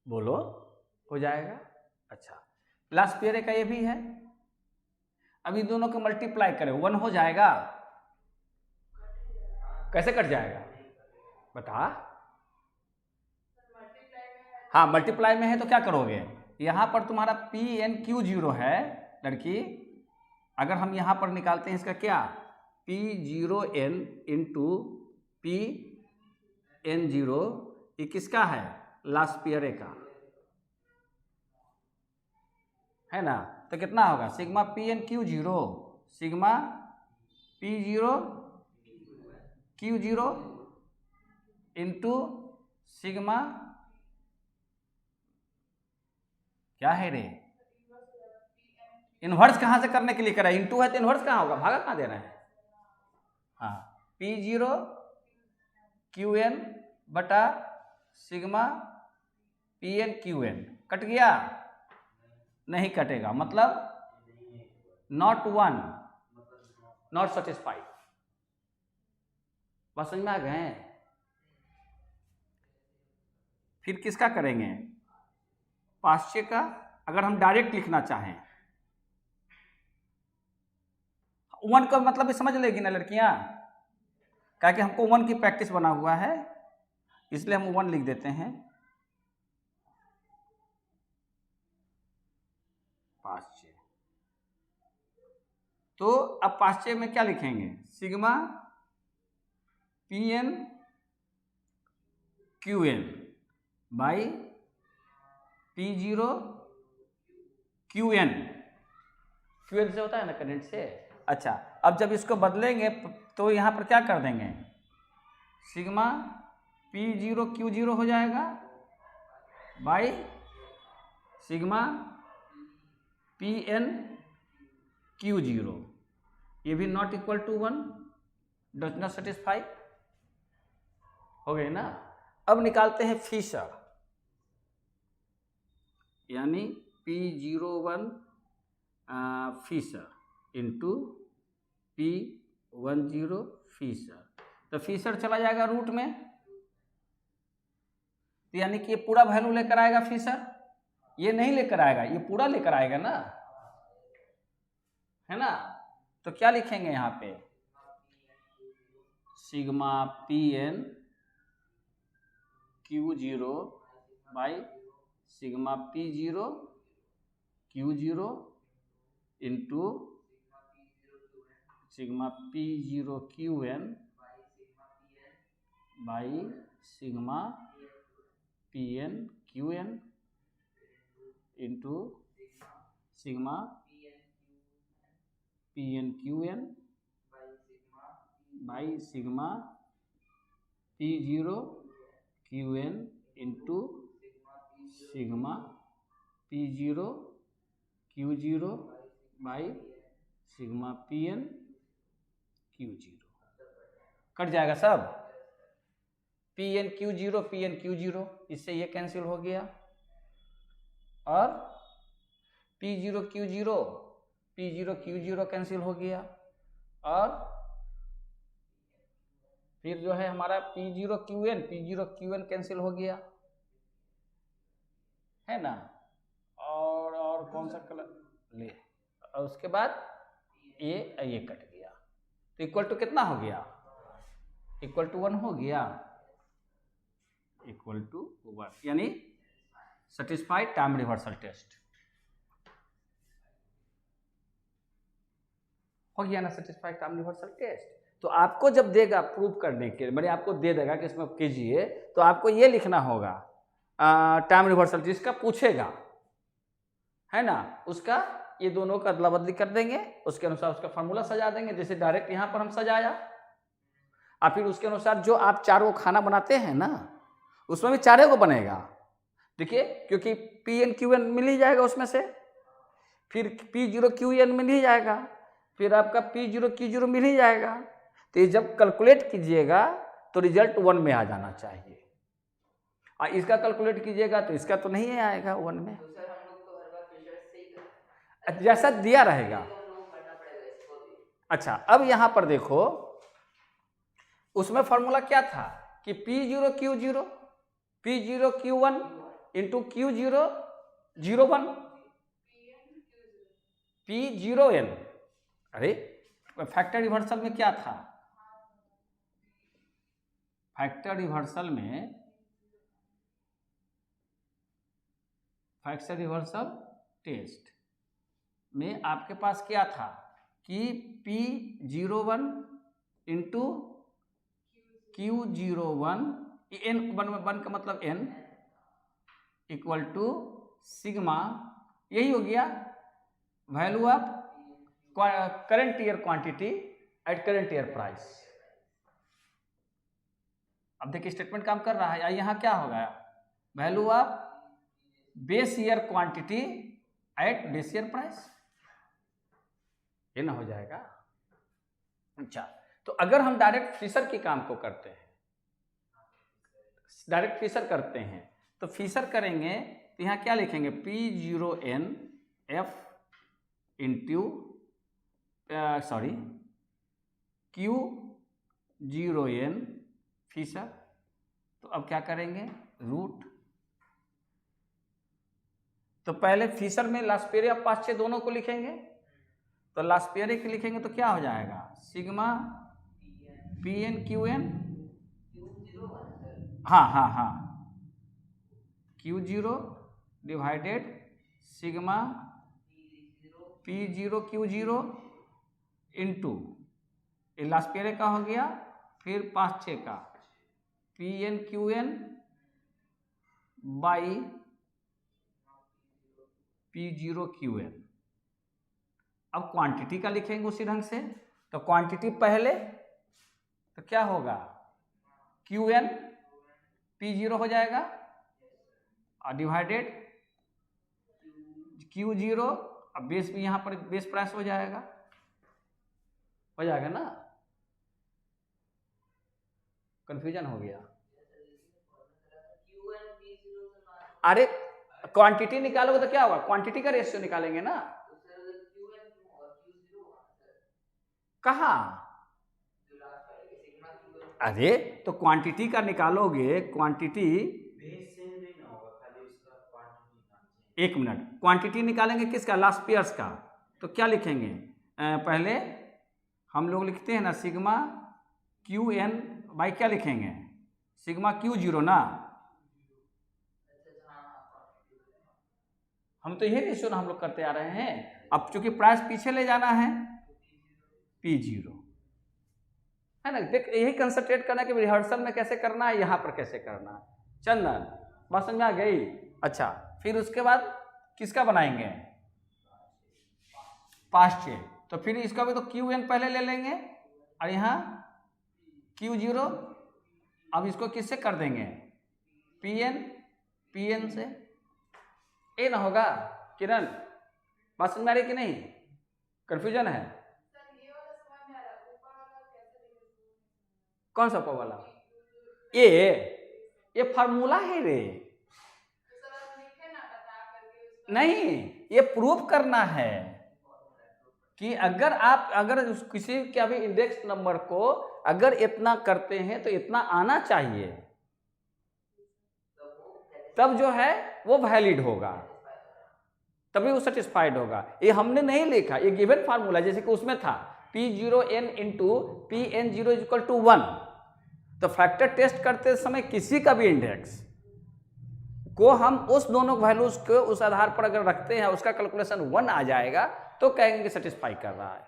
बोलो, हो जाएगा। अच्छा, लास्ट पेयर का ये भी है। अभी दोनों को मल्टीप्लाई करें, 1 हो जाएगा। कैसे कट जाएगा बता? हाँ, मल्टीप्लाई में है तो क्या करोगे? यहां पर तुम्हारा PNQ0 है लड़की, अगर हम यहां पर निकालते हैं इसका क्या? P0N इंटू PN0, ये किसका है? लास्ट पेयर का है ना। तो कितना होगा? Sigma PNQ0 sigma P0Q0 into sigma क्या है रे? इन्वर्स कहां से करने के लिए करा? इंटू है तो इन्वर्स कहां होगा? भागा कहां दे रहे हैं? हाँ, P0QN बटा सिग्मा PNQN। कट गया? नहीं कटेगा, मतलब नॉट 1, नॉट सेटिस्फाइड। बात समझ में आ गए? फिर किसका करेंगे? पाश्चे का। अगर हम डायरेक्ट लिखना चाहें, 1 का मतलब भी समझ लेगी ना लड़कियां, क्या कि हमको 1 की प्रैक्टिस बना हुआ है, इसलिए हम 1 लिख देते हैं। पाश्चे, तो अब पाश्चे में क्या लिखेंगे? Sigma PNQN by P0QN। QN से होता है ना करंट से। अच्छा, अब जब इसको बदलेंगे तो यहां पर क्या कर देंगे? सिग्मा P0Q0 हो जाएगा बाई सिग्मा PNQ0। ये भी not equal to 1, does not satisfy. हो गए ना। अब निकालते हैं फिशर, यानी P01 Fisher into P10 Fisher. तो फिशर चला जाएगा रूट में, तो यानी कि ये पूरा वैल्यू लेकर आएगा फिशर। ये नहीं लेकर आएगा, ये पूरा लेकर आएगा ना, है ना। तो क्या लिखेंगे यहां पे? Sigma PNQ0 by sigma P0Q0 into sigma P0QN by sigma PNQN into sigma PNQN by sigma P0QN into sigma P0Q0 by sigma PNQ0। Cut जाएगा सब। PNQ0 इससे ये कैंसिल हो गया, और P0Q0 कैंसिल हो गया, और फिर जो है हमारा P0QN कैंसिल हो गया, है ना। और कौन सा कलर ले, और उसके बाद ये कट गया, तो इक्वल टू कितना हो गया? इक्वल टू 1 हो गया, इक्वल टू 1, यानी सेटिस्फाइड टाइम रिवर्सल टेस्ट। हो गया ना सेटिस्फाई टाइम रिवर्सल टेस्ट। तो आपको जब देगा प्रूव करने के लिए, आपको दे देगा कि इसमें कीजिए, तो आपको ये लिखना होगा टाइम रिवर्सल जिसका पूछेगा, है ना, उसका ये दोनों का अदला बदली कर देंगे, उसके अनुसार उसका फार्मूला सजा देंगे, जैसे डायरेक्ट यहाँ पर हम सजाया। और फिर उसके अनुसार जो आप चारों खाना बनाते हैं ना, उसमें भी चारों को बनेगा, देखिए, क्योंकि PN मिल ही जाएगा उसमें से, फिर P0QN मिल ही जाएगा, फिर आपका P0Q0 मिल ही जाएगा। तो ये जब कैलकुलेट कीजिएगा तो रिजल्ट 1 में आ जाना चाहिए, और इसका कैलकुलेट कीजिएगा तो इसका तो नहीं आएगा 1 में, तो सर हम लोग तो हर बार फिशर से ही करते हैं। जैसा दिया रहेगा। तो हम लोग भरना पड़ेगा इसको भी। अच्छा, अब यहां पर देखो, उसमें फॉर्मूला क्या था कि P0Q0 P0Q1 into Q001 P0N। अरे फैक्टर रिवर्सल में क्या था, फैक्टर रिवर्सल में, फैक्टर रिवर्सल टेस्ट में आपके पास क्या था कि P01 इंटू Q01, N 1 का मतलब N इक्वल टू सिग्मा, यही हो गया value of current year quantity at current year price. अब देखिए स्टेटमेंट काम कर रहा है, यहाँ क्या होगा, value of base year quantity eight base year price, ये ना हो जाएगा। अच्छा, तो अगर हम डायरेक्ट फिशर के काम को करते हैं, डायरेक्ट फिशर करते हैं, तो फिशर करेंगे तो यहाँ क्या लिखेंगे, P0N F into Q0N Fisher. तो अब क्या करेंगे, रूट, तो पहले फिशर में लास्पेरे और पास्चे दोनों को लिखेंगे, तो लास्पेरे के लिखेंगे तो क्या हो जाएगा, सिग्मा PN हाँ Q0 divided sigma P0Q0 into लास्पेरे का हो गया, फिर पास्चे का PNQN बाई P0QN। अब क्वांटिटी का लिखेंगे उसी ढंग से, तो क्वांटिटी पहले तो क्या होगा, QN P0 हो जाएगा और डिवाइडेड Q0, अब बेस भी यहाँ पर बेस प्राइस हो जाएगा ना, कंफ्यूजन हो गया। अरे क्वांटिटी निकालोगे तो क्या होगा, क्वांटिटी का रेशियो निकालेंगे ना, कहाँ, अरे तो क्वांटिटी का निकालोगे, क्वांटिटी, बेस सेम नहीं ना होगा, खाली उसका क्वांटिटी। एक मिनट, क्वांटिटी निकालेंगे किसका, लास्ट पेयर्स का, तो क्या लिखेंगे, पहले हम लोग लिखते हैं ना सिग्मा QN बाई क्या लिखेंगे, सिग्मा Q0 ना, हम तो यही रेशियो ना हम लोग करते आ रहे हैं। अब चूंकि प्राइस पीछे ले जाना है, P0 है ना, देख यही कंसंट्रेट करना कि रिहर्सल में कैसे करना है, यहाँ पर कैसे करना है। चंदन, बात समझ में आ गई। अच्छा, फिर उसके बाद किसका बनाएंगे, पास्चे, तो फिर इसका भी तो QN पहले ले लेंगे और यहाँ Q0, अब इसको किससे कर देंगे, PN से, ये ना होगा। किरण, बात समझ में आ रही कि नहीं, कंफ्यूजन है, कौन सा ऊपर वाला, ये फार्मूला है रे, नहीं, ये प्रूव करना है कि अगर किसी के भी इंडेक्स नंबर को अगर इतना करते हैं तो इतना आना चाहिए, तब जो है वो वैलिड होगा, तभी वो सेटिस्फाइड होगा। ये हमने नहीं लिखा, ये गिवन फार्मूला, जैसे कि उसमें था P0N into PN0 equal to 1। तो फैक्टर टेस्ट करते समय किसी का भी इंडेक्स को हम उस दोनों वैल्यूज को उस आधार पर अगर रखते हैं, उसका कैलकुलेशन 1 आ जाएगा तो कहेंगे कि सेटिस्फाई कर रहा है।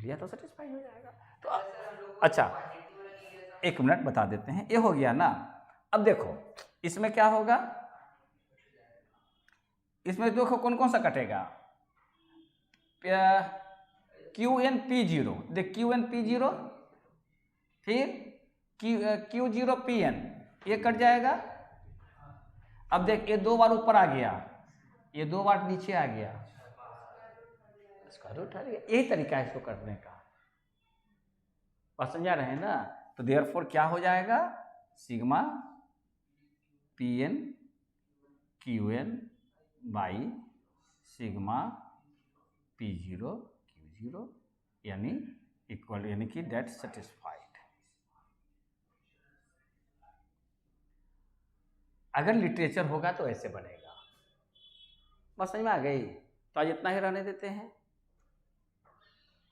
दिया तो सेटिस्फाई हो जाएगा। तो सर हम लोग को अच्छा क्वांटिटी वाला नहीं दिया था। 1 मिनट बता देते हैं, ये हो गया ना। अब देखो इसमें क्या होगा, इसमें देखो कौन कौन सा कटेगा, QNP0, देख QNP0, फिर Q0PN, ये कट जाएगा। अब देख ये 2 बार ऊपर आ गया, ये 2 बार नीचे आ गया, स्क्वायर रूट हट गया। यही तरीका है इसको करने का, बात समझा रहे हैं ना। तो देयरफॉर क्या हो जाएगा, sigma PN QN by sigma P0 Q0 यानी इक्वल, यानी कि दैट सेटिस्फाइड। अगर लिटरेचर होगा तो ऐसे बनेगा। बस समझ में आ गई। तो आज इतना ही रहने देते हैं।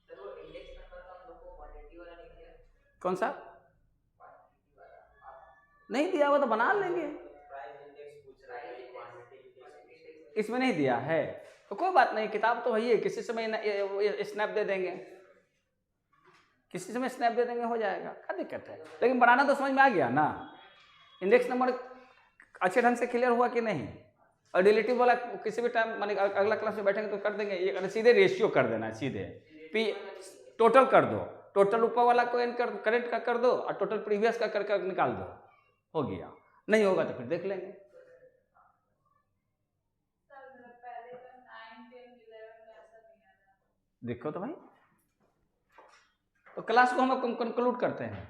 सर वो इंडेक्स नंबर का हम लोग को क्वांटिटी वाला नहीं दिया। कौन सा क्वांटिटी वाला आप नहीं दिया हुआ तो बना लेंगे, प्राइस इंडेक्स पूछ रहा है, क्वांटिटी इंडेक्स इसमें नहीं दिया है तो कोई बात नहीं, किताब तो वही है, किसी समय स्नैप दे देंगे, किसी समय स्नैप दे देंगे, हो जाएगा, क्या दिक्कत है। लेकिन बनाना तो समझ में आ गया ना। इंडेक्स नंबर अच्छे ढंग से क्लियर हुआ कि नहीं। और रिलेटिव वाला किसी भी टाइम माने अगला क्लास में बैठेंगे तो कर देंगे, ये सीधे रेशियो कर देना, सीधे पी टोटल कर दो, टोटल ऊपर वाला को एन कर करेंट का कर दो और टोटल प्रीवियस का कर निकाल दो, हो गया। नहीं होगा तो फिर देख लेंगे। सर मेरा पहले का 9, 10, 11 में ऐसा नहीं आया। देखो तो भाई, तो क्लास को हम कंक्लूड करते हैं।